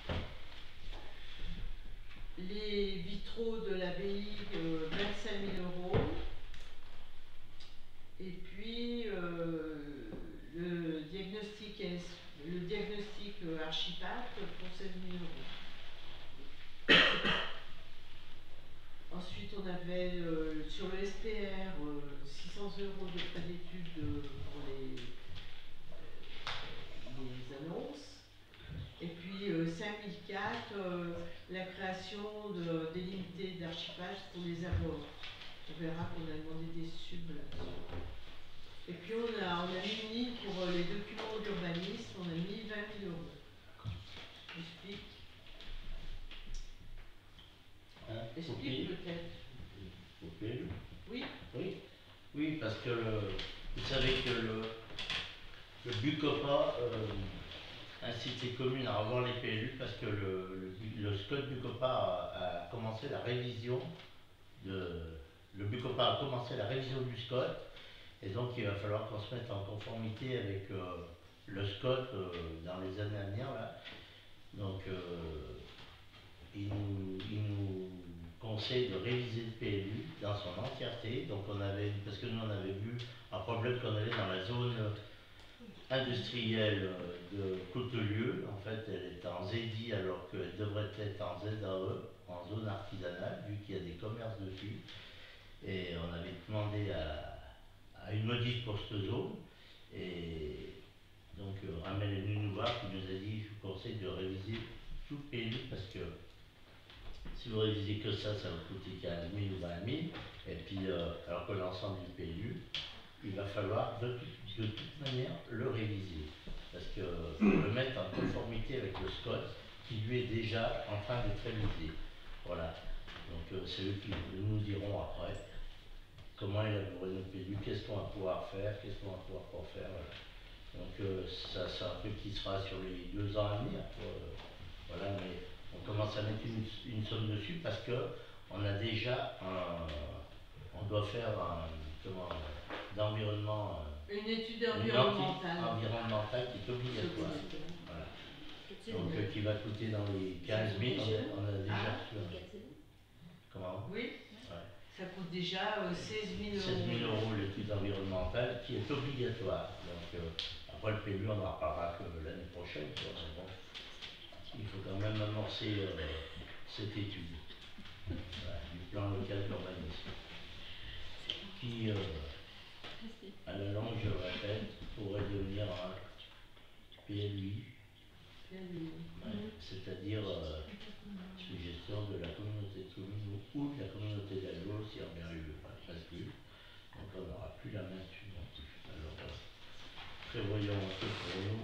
B: €. Les vitraux de l'abbaye, 25 000 €. Et puis, le diagnostic Archipath pour 16 000 €. Ensuite, on avait sur le SPR 600 € de frais d'études pour les annonces. Et puis 5004, la création d'unités d'archivage pour les abords. On verra qu'on a demandé des subs là-dessus. Et puis on a mis pour les documents d'urbanisme, on a mis 20 000 €. J'explique. Explique peut-être.
A: Ok.
B: Oui.
A: Oui, parce que vous savez que le BUCOPA incite les communes à revoir les PLU parce que le SCOT BUCOPA a commencé la révision le BUCOPA a commencé la révision du SCOT et donc il va falloir qu'on se mette en conformité avec le SCOT dans les années à venir là. Donc il nous conseille de réviser le PLU dans son entièreté. Donc parce que nous on avait vu un problème qu'on avait dans la zone industrielle de Cotelieu. En fait, elle est en ZEDI alors qu'elle devrait être en ZAE, en zone artisanale, vu qu'il y a des commerces dessus. Et on avait demandé à une modif pour cette zone. Et donc Ramel est venu nous voir, qui nous a dit, je vous conseille de réviser tout le PLU parce que si vous révisez que ça va coûter 15 000 ou 20 000. Et puis, alors que l'ensemble du PLU, il va falloir de toute manière le réviser. Parce que le mettre en conformité avec le SCOT, qui lui est déjà en train d'être révisé. Voilà. Donc c'est eux qui nous diront après comment élaborer notre PLU, qu'est-ce qu'on va pouvoir faire, qu'est-ce qu'on va pouvoir pas faire. Voilà. Donc ça c'est un truc qui sera sur les 2 ans à venir. Voilà, mais on commence à mettre une somme dessus parce que on a déjà on doit faire d'environnement.
B: Une étude environnementale.
A: Environnementale qui est obligatoire. Voilà. Donc qui va coûter dans les 15 000, on a déjà reçu. Comment?
B: Oui.
A: Ouais.
B: Ça coûte déjà 16 000 €.
A: 16 000 € l'étude environnementale qui est obligatoire. Donc après le PLU, on en reparlera que l'année prochaine. Bon, il faut quand même amorcer cette étude du plan local d'urbanisme qui, à la longue, je le répète, pourrait devenir un PLUI, c'est-à-dire sous gestion de la communauté de communes ou de la communauté d'Allo si on vient parce que donc on n'aura plus la main dessus non plus. Alors prévoyons un peu pour nous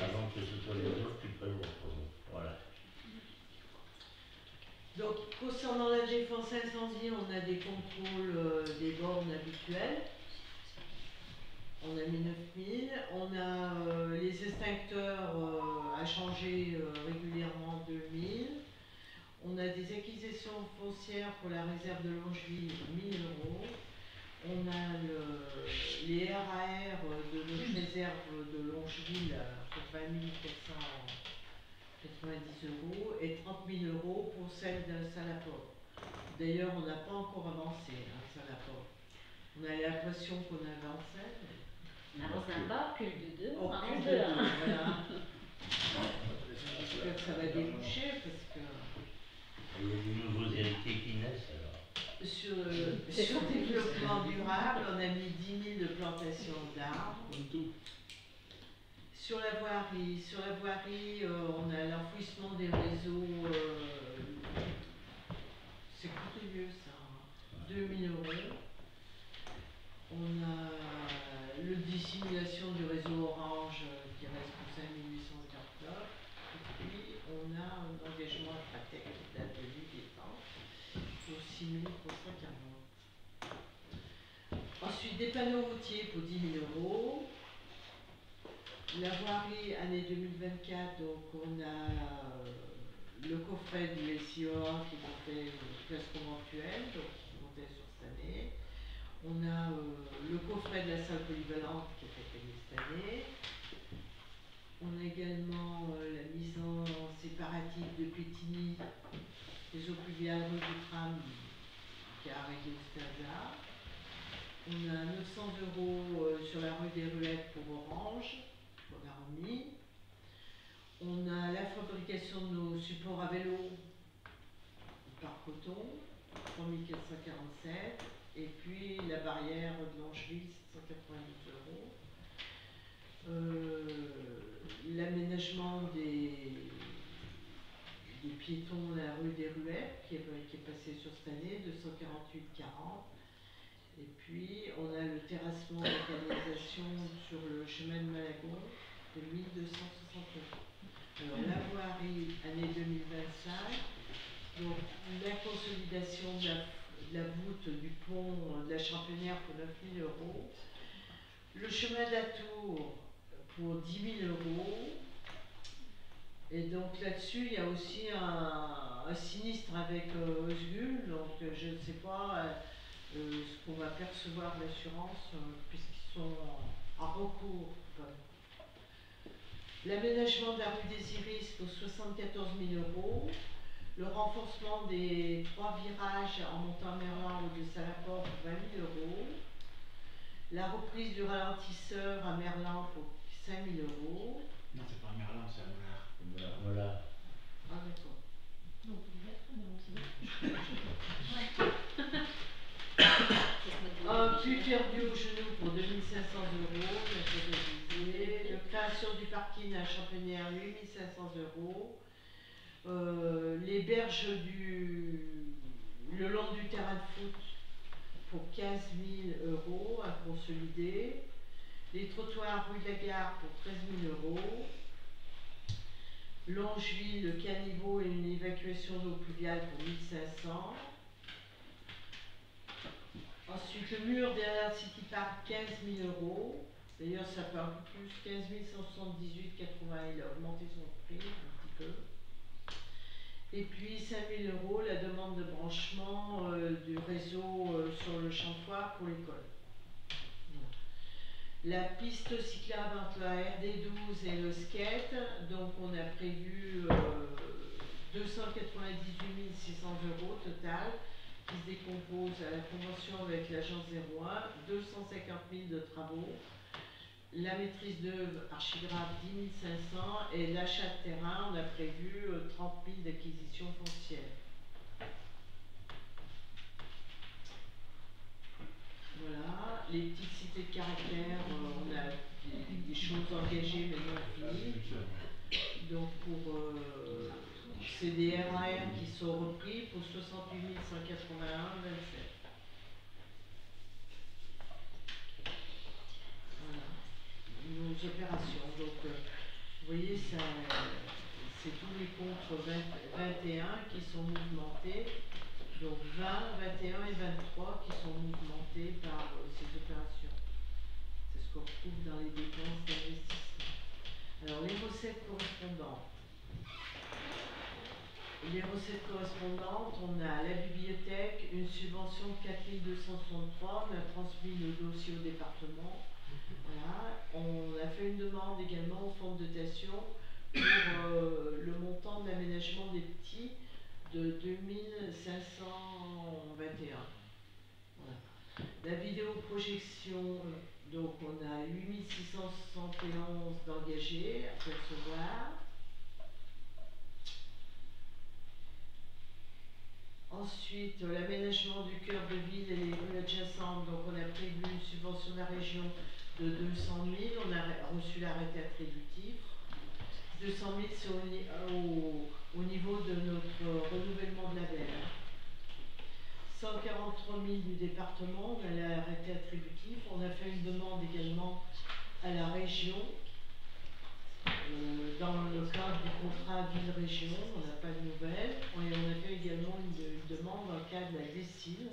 A: avant que ce soit les autres qui prévoient pour nous. Voilà.
B: Donc concernant la défense incendie, on a des contrôles des bornes habituelles. On a mis 9 000. On a les extincteurs à changer régulièrement 2 000. On a des acquisitions foncières pour la réserve de Longeville, 1 000 €. On a les RAR de notre réserve de Longeville pour 20 490 € et 30 000 € pour celle de Salaport. D'ailleurs, on n'a pas encore avancé à Salaport. On a l'impression qu'on avançait.
E: On avance d'un pas, recule de 2, on avance
B: de
E: de 1.
B: Voilà. j'espère que ça va déboucher parce que
A: Il y a des nouveaux héritiers qui naissent alors.
B: sur le développement durable, on a mis 10 000 de plantation d'arbres.
H: Comme tout.
B: Sur la voirie, on a l'enfouissement des réseaux, c'est coûteux ça, 2 000 €. On a le dissimulation du réseau Orange qui reste pour 5 849. Et puis on a un engagement à Pratec qui date de 8 ans pour 6 340. Ensuite des panneaux routiers pour 10 000 €. La voirie année 2024, donc on a le coffret du SIOA qui montait presque mensuel, donc qui montait sur cette année. On a le coffret de la salle polyvalente qui est payé cette année. On a également la mise en séparative de Pétigny, des eaux pluviales rue du Tram qui a arrêté au Staza. On a 900 € sur la rue des Ruettes pour Orange. On a remis. On a la fabrication de nos supports à vélo par coton, 3447. Et puis la barrière de Longeville, 792 €. L'aménagement des piétons de la rue des Ruettes qui est passé sur cette année, 248,40. Et puis, on a le terrassement de canalisation sur le chemin de Malagon de 1260 €. Alors, la voirie, année 2025, donc la consolidation de la voûte du pont de la Championnière pour 9 000 €. Le chemin d'Atour pour 10 000 €. Et donc là-dessus, il y a aussi un sinistre avec Osgul, donc je ne sais pas ce qu'on va percevoir de l'assurance puisqu'ils sont en recours. L'aménagement de la rue des Iris pour 74 000 €. Le renforcement des 3 virages en montant à Merlan ou de Salaport pour 20 000 €. La reprise du ralentisseur à Merlan pour 5 000 €.
H: Non, c'est pas un Merlin, c'est un Moulin.
A: Voilà.
B: Ah d'accord. Un puits perdu au genou pour 2 500 €, la création du parking à Championnière, 8 500 €. Les berges le long du terrain de foot pour 15 000 € à consolider. Les trottoirs rue de la Gare pour 13 000 €. Longeville, le caniveau et une évacuation d'eau pluviale pour 1 500. Ensuite, le mur derrière City Park, 15 000 €. D'ailleurs, ça fait un peu plus, 15 178,80. Il a augmenté son prix un petit peu. Et puis 5 000 € la demande de branchement du réseau sur le champ de foire pour l'école. La piste cyclable entre la RD12 et le skate, donc on a prévu 298 600 € total, qui se décompose à la convention avec l'agence 01, 250 000 de travaux, la maîtrise d'œuvre archigraphe 10 500 et l'achat de terrain, on a prévu 30 000 d'acquisition foncière. Voilà, les petites cités de caractère, on a des choses engagées mais non finies. Donc c'est des RAR qui sont repris pour 68 181,27. Voilà, nos opérations. Donc vous voyez, c'est tous les comptes 21 qui sont mouvementés. Donc 20, 21 et 23 qui sont mouvementés par ces opérations. C'est ce qu'on retrouve dans les dépenses d'investissement. Alors les recettes correspondantes. Les recettes correspondantes, on a la bibliothèque, une subvention de 4 263, on a transmis le dossier au département. Voilà. On a fait une demande également au fonds de dotation pour le montant de l'aménagement des petits de 2521. Voilà. La vidéoprojection, donc on a 8 671 d'engagés à percevoir. Ensuite, l'aménagement du cœur de ville et les rues adjacentes. Donc, on a prévu une subvention de la région de 200 000. On a reçu l'arrêté attributif. 200 000, c'est au niveau de notre renouvellement de la BR. 143 000 du département, on a l'arrêté attributif. On a fait une demande également à la région. Dans le cadre du contrat ville-région, on n'a pas de nouvelles. Et on a fait également une demande dans le cadre de la DSIL.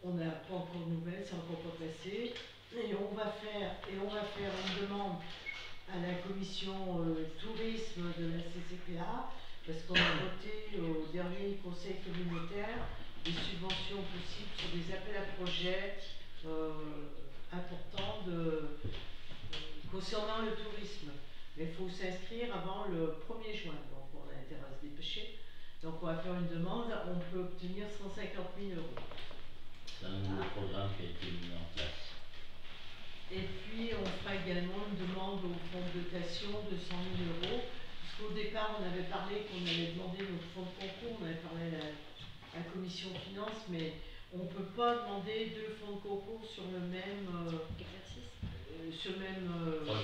B: On n'a pas encore de nouvelles, c'est encore pas passé. Et on va faire une demande à la commission tourisme de la CCPA, parce qu'on a voté au dernier conseil communautaire des subventions possibles sur des appels à projets importants concernant le tourisme. Mais il faut s'inscrire avant le 1er juin, donc on a intérêt à se dépêcher. Donc on va faire une demande, on peut obtenir 150 000 €.
A: C'est un nouveau programme qui a été mis en place.
B: Et puis on fera également une demande au fonds de dotation de 100 000 €. Parce qu'au départ on avait parlé qu'on allait demander notre fonds de concours, on avait parlé à la commission finance, mais on ne peut pas demander 2 fonds de concours sur le même exercice. Sur le même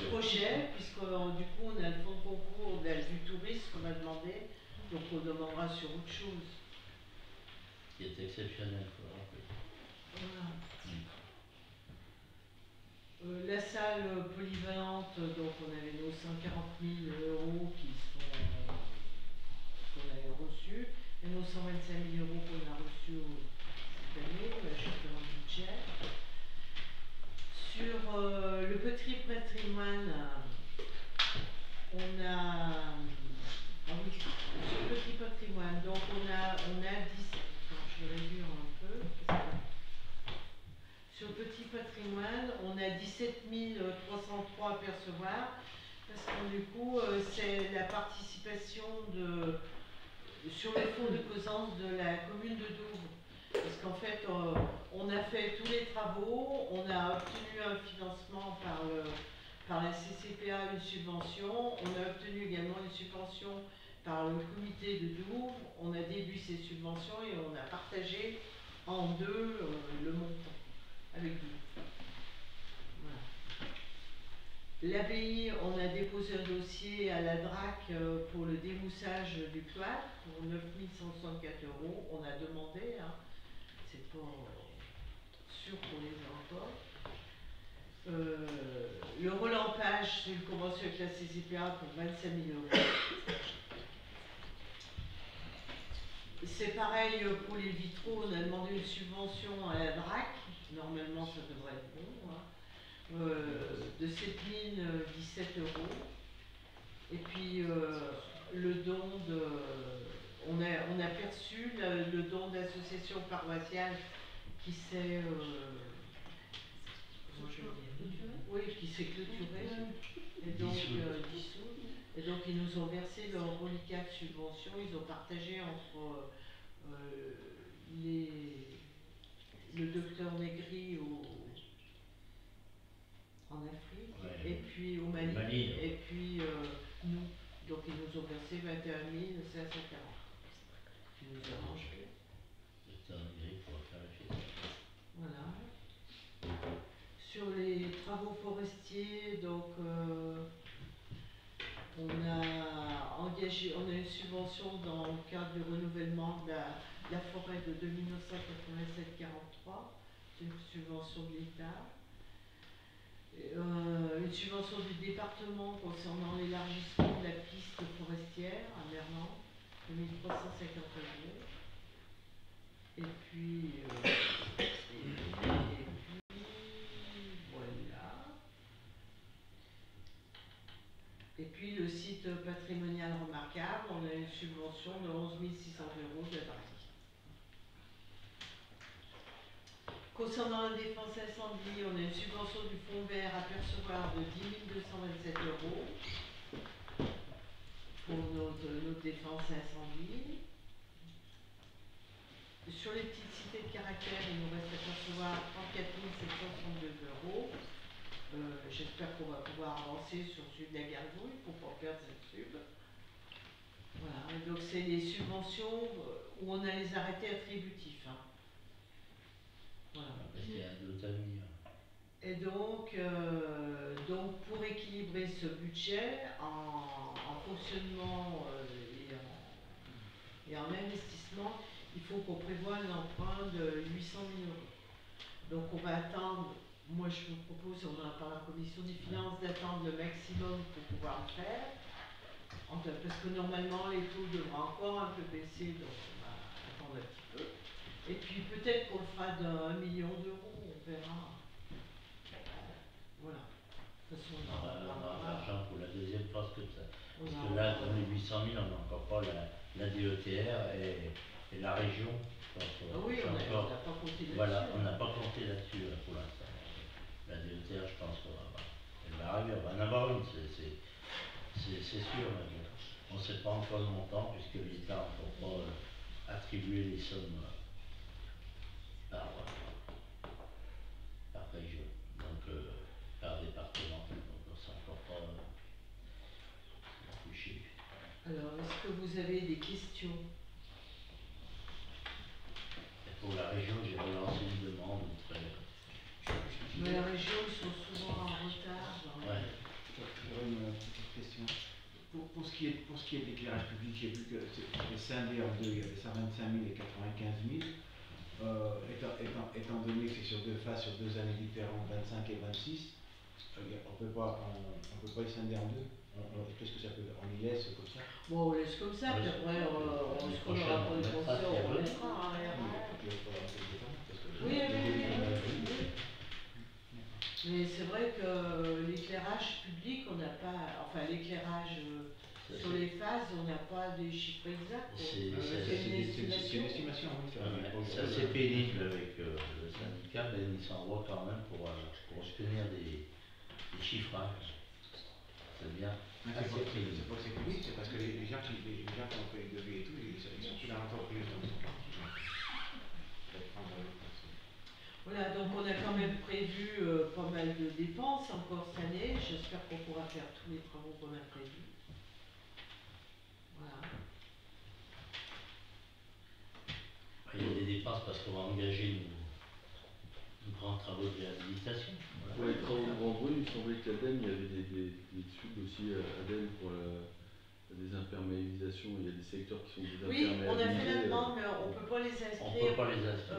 B: projet, puisque du coup on a le fonds de concours du tourisme qu'on va demander, donc on demandera sur autre chose.
A: Qui est exceptionnel, il faut le rappeler.
B: Voilà. La salle polyvalente, donc on avait nos 140 000 € qu'on avait reçus, et nos 125 000 € qu'on a reçus cette année, l'ajustement de budget. Sur le petit patrimoine, on a. Oui, sur le petit patrimoine, donc on a 10. Attends, je vais réduire un peu. Sur le petit patrimoine, on a 17 303 à percevoir, parce que du coup, c'est la participation sur les fonds de pesance de la commune de Douvres. Parce qu'en fait, on a fait tous les travaux, on a obtenu un financement par la CCPA, une subvention, on a obtenu également une subvention par le comité de Douvres, on a déduit ces subventions et on a partagé en deux le montant avec Douvres. Voilà. L'abbaye, on a déposé un dossier à la DRAC pour le démoussage du cloître pour 9 164 €, on a demandé, hein. C'est pas sûr qu'on les a encore. Le relampage, c'est une convention avec la CCPA pour 25 000 €. C'est pareil pour les vitraux, on a demandé une subvention à la DRAC, normalement ça devrait être bon, hein, de 7 017 €. Et puis le don de. On a perçu le don d'association paroissiale qui s'est qui s'est clôturé et donc dissous. Et donc ils nous ont versé leur reliquat de subvention, ils ont partagé entre le docteur Negri en Afrique, et puis au Mali, et puis nous. Donc ils nous ont versé 21 540. Qui nous arrange bien.
A: Docteur Negri pour faire la fête.
B: Voilà. Sur les travaux forestiers, donc on a une subvention dans le cadre du renouvellement de la forêt de 1987-43, c'est une subvention de l'État. Une subvention du département concernant l'élargissement de la piste forestière à Merlan, de 1 350 €. Et puis voilà. Et puis le site patrimonial remarquable, on a une subvention de 11 600 € de la DRAC. Concernant la défense incendie, on a une subvention du fonds vert à percevoir de 10 227 € pour notre défense incendie. Sur les petites cités de caractère, il nous reste à percevoir 34 762 €. J'espère qu'on va pouvoir avancer sur celui de la Gargouille pour ne pas perdre cette sub. Voilà, et donc c'est les subventions où on a les arrêtés attributifs. Hein. Voilà.
A: Parce qu'il y a d'autres amis.
B: Et donc pour équilibrer ce budget en fonctionnement et en investissement, il faut qu'on prévoie un emprunt de 800 000 euros. Donc on va attendre, moi je vous propose, on en a parlé à la commission des finances, d'attendre le maximum pour pouvoir le faire. Parce que normalement les taux devraient encore un peu baisser, donc on va attendre un petit peu. Et puis peut-être qu'on le fera d'1 million d'euros, on verra. Voilà. De toute façon,
A: On aura l'argent pour la deuxième phase comme ça. Parce que
B: là,
A: là, dans les 800 000, on n'a encore pas la DETR et la région. Je pense,
B: ah oui, on n'a pas compté là-dessus.
A: Voilà, on n'a pas compté là-dessus pour l'instant. La DETR, je pense qu'elle va arriver, on va en avoir une, c'est sûr. Mais bon, on ne sait pas encore le montant puisque l'État n'a encore pas attribué les sommes par région, donc par département. Donc on ne sait encore pas touché.
B: Alors, est-ce que vous avez des questions?
A: Et pour la région, j'ai relancé une demande auprès.
B: Mais la région, ils sont souvent en retard.
A: Ouais.
H: J'aurais une petite question. Pour ce qui est de l'éclairage public, j'ai vu que c'était scindé en deux, il y avait 125 000 et 95 000. Étant donné que c'est sur deux phases, sur 2 années différentes, 25 et 26, on peut pas les scinder en deux. Qu'est-ce que ça peut faire? On y laisse comme ça?
B: Bon, on laisse comme ça, puis après, ce qu'on aura pour les conseils, on remettra. Oui. Mais c'est vrai que l'éclairage public, on n'a pas, enfin l'éclairage sur les phases, on n'a pas des chiffres exacts.
A: C'est
B: une
H: estimation, oui.
A: C'est assez pénible avec le syndicat, mais ils s'envoient quand même pour se tenir des chiffrages. C'est bien.
H: C'est pas que c'est pénible, c'est parce que les gens qui ont fait le devis et tout, ils sont plus dans l'entreprise.
B: Voilà, donc on a quand même prévu pas mal de dépenses encore cette année. J'espère qu'on pourra faire tous les travaux qu'on a prévus. Voilà.
A: Il y a des dépenses parce qu'on va engager nos grands travaux de réhabilitation. Voilà.
I: Pour les travaux de Grand Brûle, il me semblait que l'ADEME, il y avait des études aussi ADEME pour la désimperméabilisation. Il y a des secteurs qui sont désimperméabilisés.
B: Oui, on a fait la demande, mais on ne peut pas les inscrire.
A: On peut pas les inscrire.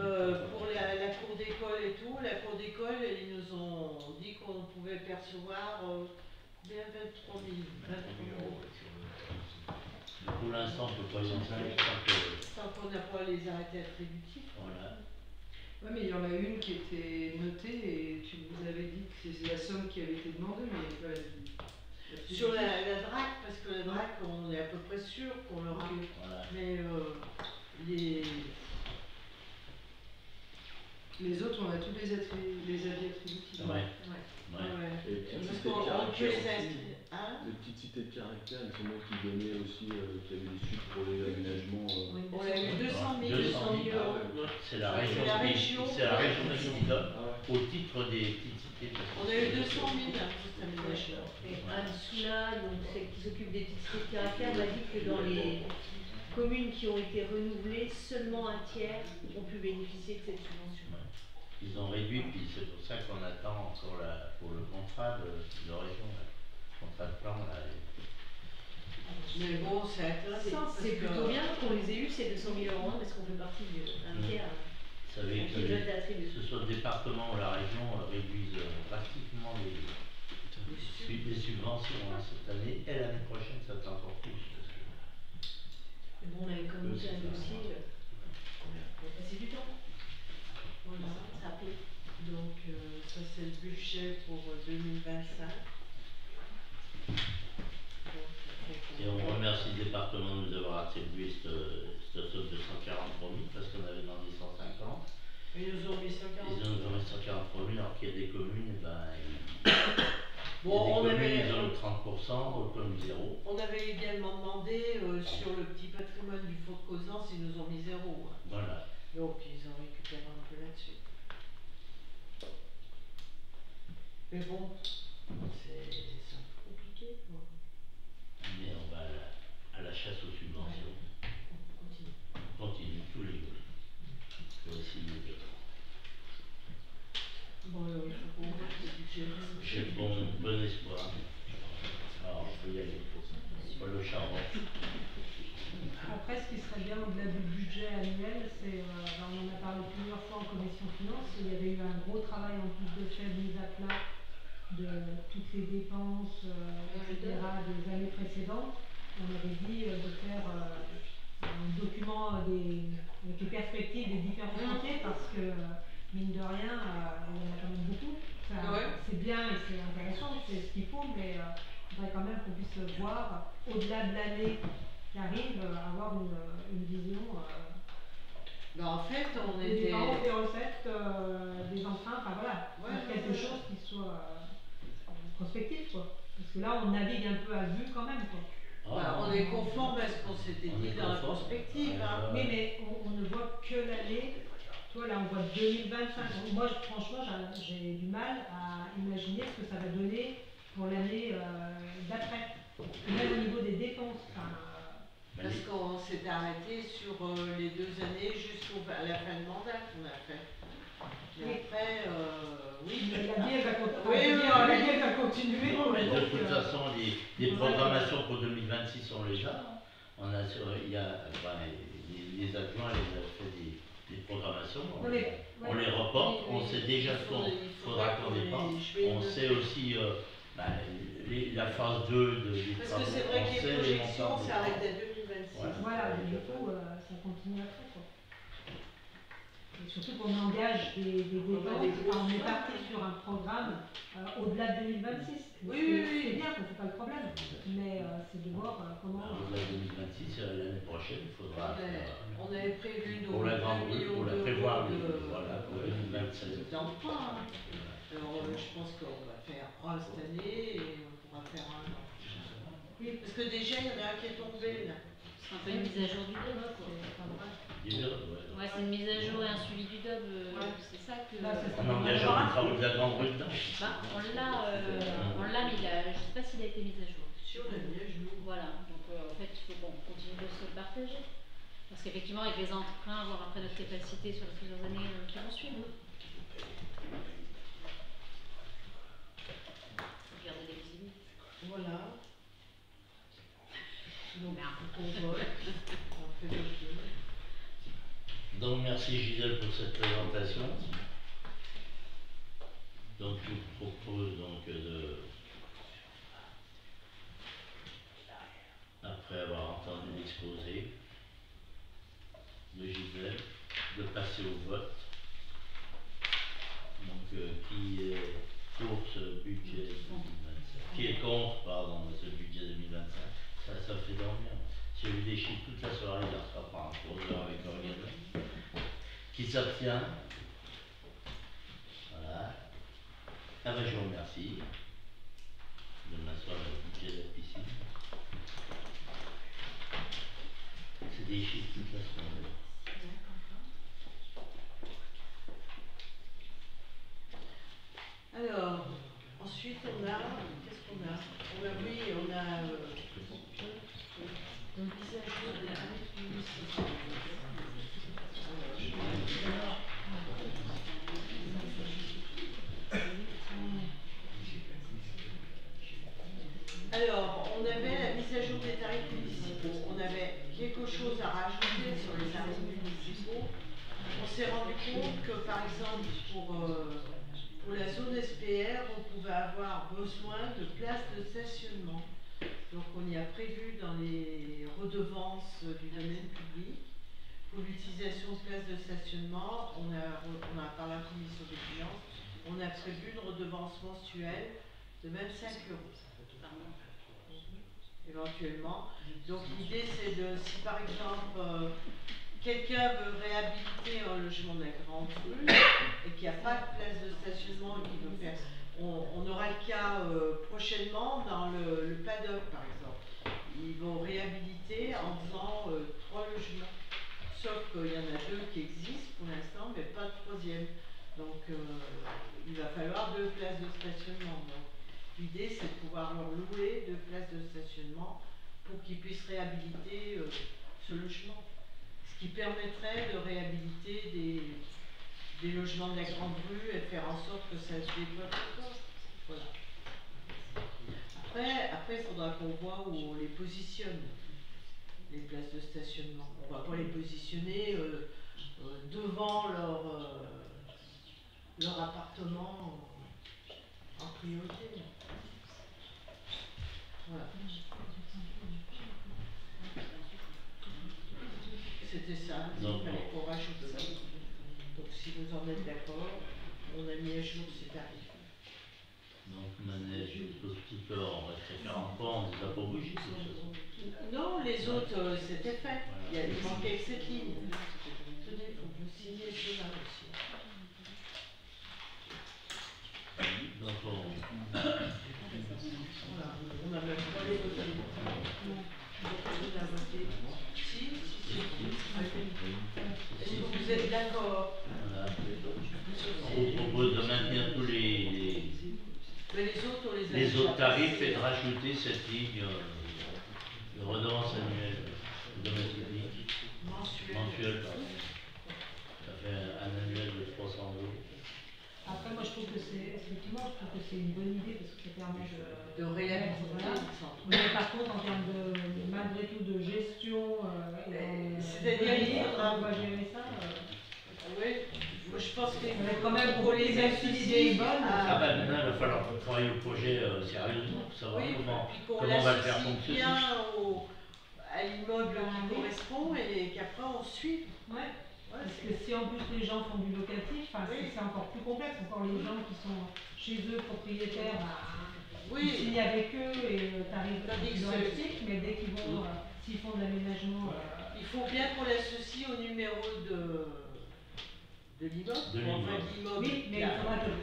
B: Pour la cour d'école et tout, la cour d'école, ils nous ont dit qu'on pouvait percevoir bien 23 000.
A: Pour l'instant, on ne peut pas y inscrire
B: tant qu'on n'a pas les arrêtés attributifs.
A: Voilà.
C: Oui, mais il y en a une qui était notée et tu vous avais dit que c'est la somme qui avait été demandée, mais
B: sur la DRAC, parce que la DRAC, on est à peu près sûr qu'on l'aura.
C: Okay.
A: Voilà.
B: Mais
C: les autres, on a tous les avis attributifs.
A: Ouais.
I: Et les petites
B: Parce
I: cités de
B: qu'on peut
I: caractère,
B: s'inscrire. Hein?
I: les petites cités de caractère, ils sont moi qui donnaient aussi, qui avaient des suites pour les aménagements.
B: On a eu 200 000 euros.
A: C'est la région qui donne au titre des petites cités.
B: On a eu 200 000 cette aménagement.
E: Et Anne Soula, donc celle qui s'occupe des petites cités de caractère, m'a dit que dans les communes qui ont été renouvelées, seulement un tiers ont pu bénéficier de cette subvention.
A: Ils ont réduit, puis c'est pour ça qu'on attend encore pour le contrat de région, le contrat de plan. Là.
B: Mais bon, c'est intéressant.
E: C'est plutôt bien qu'on les ait eu ces 200 000 euros, parce qu'on fait partie d'un tiers.
A: Vous savez que ce soit le département ou la région réduisent drastiquement les subventions cette année et l'année prochaine, ça va encore plus.
E: Mais bon, on avait commencé un dossier, on a passé du temps.
B: Voilà.
E: Ça a pris.
B: Donc, ça c'est le budget pour 2025.
A: Et on remercie le département de nous avoir attribué cette somme de 143 000 parce qu'on avait demandé 150.
B: Ils nous ont mis 143 000.
A: Ils nous ont mis 143 000 alors qu'il y a des communes,
B: Bon,
A: ils ont 30%, d'autres comme 0.
B: On avait également demandé sur le petit patrimoine du Fort de Causance, ils nous ont mis 0. Hein.
A: Voilà.
B: Donc ils ont récupéré un peu là-dessus. Mais bon, c'est un peu compliqué. Quoi.
A: Mais on va à la chasse aux subventions. les deux.
B: Bon, il faut qu'on vote le budget.
A: J'ai bon espoir. Alors, je peux y aller. Paul Le Charbon.
G: Après, ce qui serait bien au-delà du budget annuel, c'est, on en a parlé plusieurs fois en commission finance, il y avait eu un gros travail en plus de fait de mise à plat de toutes les dépenses, etc. des années précédentes. On avait dit de faire un document avec les perspectives des différents chantiers parce que, mine de rien, il y en a quand même beaucoup. C'est bien et c'est intéressant, c'est ce qu'il faut, mais il faudrait quand même qu'on puisse voir, au-delà de l'année qui arrive, avoir une vision
B: En fait, on
G: des
B: était.
G: dépenses, des recettes, des emprunts, enfin voilà, quelque chose qui soit prospectif, quoi. Parce que là, on navigue un peu à vue quand même, quoi.
B: On est conforme à ce qu'on s'était dit dans la prospective.
G: Oui, mais on ne voit que l'année. Toi, là, on voit 2025. Moi, franchement, j'ai du mal à imaginer ce que ça va donner pour l'année d'après. Et même au niveau des dépenses.
B: Parce qu'on s'est arrêté sur les 2 années jusqu'à la fin de mandat qu'on a fait. Et après, oui.
G: La vie, elle va continuer.
A: Mais de toute façon, les programmations pour 2026, on les a. Il y a les adjoints, ils ont fait des programmations. On les reporte, on sait déjà ce qu'il faudra qu'on dépense. On sait aussi la phase 2 des
B: Parce
A: travaux.
B: que c'est vrai que les projections s'arrêtent à 2026.
G: Voilà, mais du coup, ça continue après, quoi. Et surtout qu'on engage des dépenses, on est parti sur un programme au-delà de 2026. C'est bien, c'est pas le problème. Mais c'est de voir comment.
A: Au-delà de 2026, l'année prochaine, il faudra.
B: On avait prévu
A: pour la grande rue, pour la prévoir, voilà, pour 2027.
B: d'emprunt. Alors, je pense qu'on va faire un cette année et on pourra faire un l'an prochain. Oui, parce que déjà, il y en a un qui est tombé là.
E: C'est un peu une mise à jour du DOB, quoi. Ouais, c'est une mise à jour et un suivi du DOB, c'est ça que.
A: On engage les travaux de la grande rue dedans.
E: On l'a, mais je sais pas s'il a été mis à jour.
B: Si, on l'a mis à jour.
E: Voilà, donc en fait, il faut qu'on continue de se le partager. Parce qu'effectivement, avec les emprunts, voir après notre capacité sur les plusieurs années qui vont suivre. Garder les visibilités.
B: Voilà. Donc, on vote. On fait voter.
A: Donc merci Gisèle pour cette présentation. Donc je vous propose donc après avoir entendu l'exposé de Gisèle, de passer au vote. Donc qui est pour ce budget 2025, qui est contre, pardon, ce budget 2025, ça fait dormir. J'ai eu des chiffres toute la soirée, il ne sera pas un cours avec l'organisme. Qui s'abstient? Voilà. Ah ben je vous remercie de m'asseoir le budget de la piscine. C'est des chiffres toute la soirée.
B: Alors, ensuite on a, qu'est-ce qu'on a? On a un visage de la Alors, on avait la mise à jour des tarifs municipaux. On avait quelque chose à rajouter sur les tarifs municipaux. On s'est rendu compte que, par exemple, pour la zone SPR, on pouvait avoir besoin de places de stationnement. Donc, on y a prévu dans les redevances du domaine public. Pour l'utilisation de places de stationnement, on a parlé à la commission des finances, on a prévu une redevance mensuelle de 25 €. Éventuellement. Donc l'idée c'est de, si par exemple quelqu'un veut réhabiliter un logement de la grande rue et qu'il n'y a pas de place de stationnement et qu'il veut faire, on aura le cas prochainement dans le paddock par exemple. Ils vont réhabiliter en faisant 3 logements. Sauf qu'il y en a 2 qui existent pour l'instant, mais pas de 3e. Donc il va falloir 2 places de stationnement. Donc, l'idée, c'est de pouvoir leur louer 2 places de stationnement pour qu'ils puissent réhabiliter ce logement. Ce qui permettrait de réhabiliter des logements de la grande rue et faire en sorte que ça se développe encore. Voilà. Après, il faudra qu'on voit où on les positionne, les places de stationnement. On va pas les positionner devant leur appartement en priorité. Voilà. C'était ça, il fallait qu'on rajoute ça. Donc si vous en êtes d'accord, on a mis à jour ces tarifs.
A: Donc manège, tout on va se faire un point, on ne les a pas bougés.
B: Non, les autres, c'était fait. Il manquait que cette ligne. Tenez, il faut que vous signiez cela aussi.
A: Donc
B: voilà, on a même pas les votés. On a voté. Si. Est-ce que vous êtes d'accord?
A: voilà. On vous propose de maintenir tous
B: Mais les autres, on
A: les autres tarifs et de rajouter cette ligne de redevance annuelle domestique mensuelle. Ça fait un annuel de 300 €.
G: Après, moi, je trouve que c'est une bonne idée parce que ça permet
B: de réaliser.
G: Voilà. Mais par contre, en termes malgré tout, de gestion,
B: c'est-à-dire
G: on va gérer ça.
B: Oui, moi je pense qu'il faut
G: quand même
B: pour les associer
G: bonnes.
A: Ah ben maintenant, il va falloir travailler au projet sérieusement pour savoir comment on va le faire fonctionner.
B: Bien à l'immeuble qui correspond et qu'après on suit.
G: Ouais. Parce que si en plus les gens font du locatif, c'est encore plus complexe. Encore les gens qui sont chez eux propriétaires, tu signes avec eux et tu arrives à mais dès qu'ils vont, s'ils font de l'aménagement.
B: Il faut bien qu'on l'associe au numéro de l'immeuble.
G: Oui, mais il faudra que le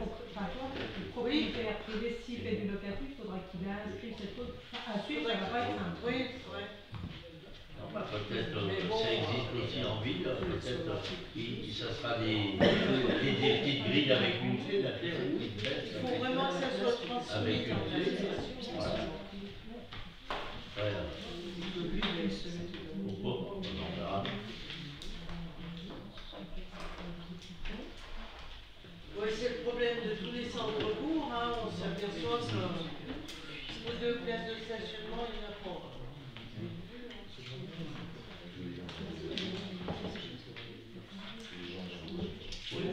G: propriétaire privé, s'il fait du locatif, il faudra qu'il inscrive cette chose. À suivre, ça ne va pas être simple.
B: Oui, c'est vrai.
A: Peut-être ça existe aussi en ville, peut-être ça sera des petites grilles avec une clé, la clé
B: il faut vraiment que ça soit transmis
A: avec
B: dans la législation.
A: Voilà. Pourquoi? On en verra.
B: Ouais, c'est le problème de tous les centres-bourgs, on s'aperçoit que aux 2 places de stationnement, il n'y en a pas.
A: Oui,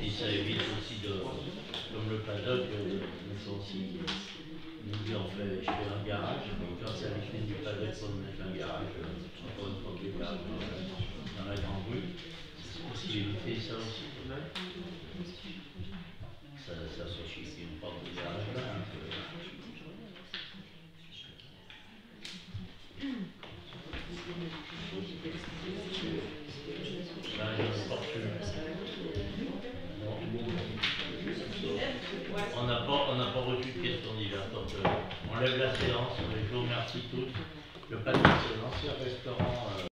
A: et ça évite aussi comme le paddock, aussi, nous dit je fais un garage, mais quand c'est à l'issue du paddock pour nous mettre un garage, encore une fois, dans la grande rue, c'est aussi éviter ça aussi. Ça se chiffre une porte de garage là. On n'a pas reçu de questions diverses. Donc, on lève la séance. Je vous remercie tous. Le paddock, c'est l'ancien restaurant.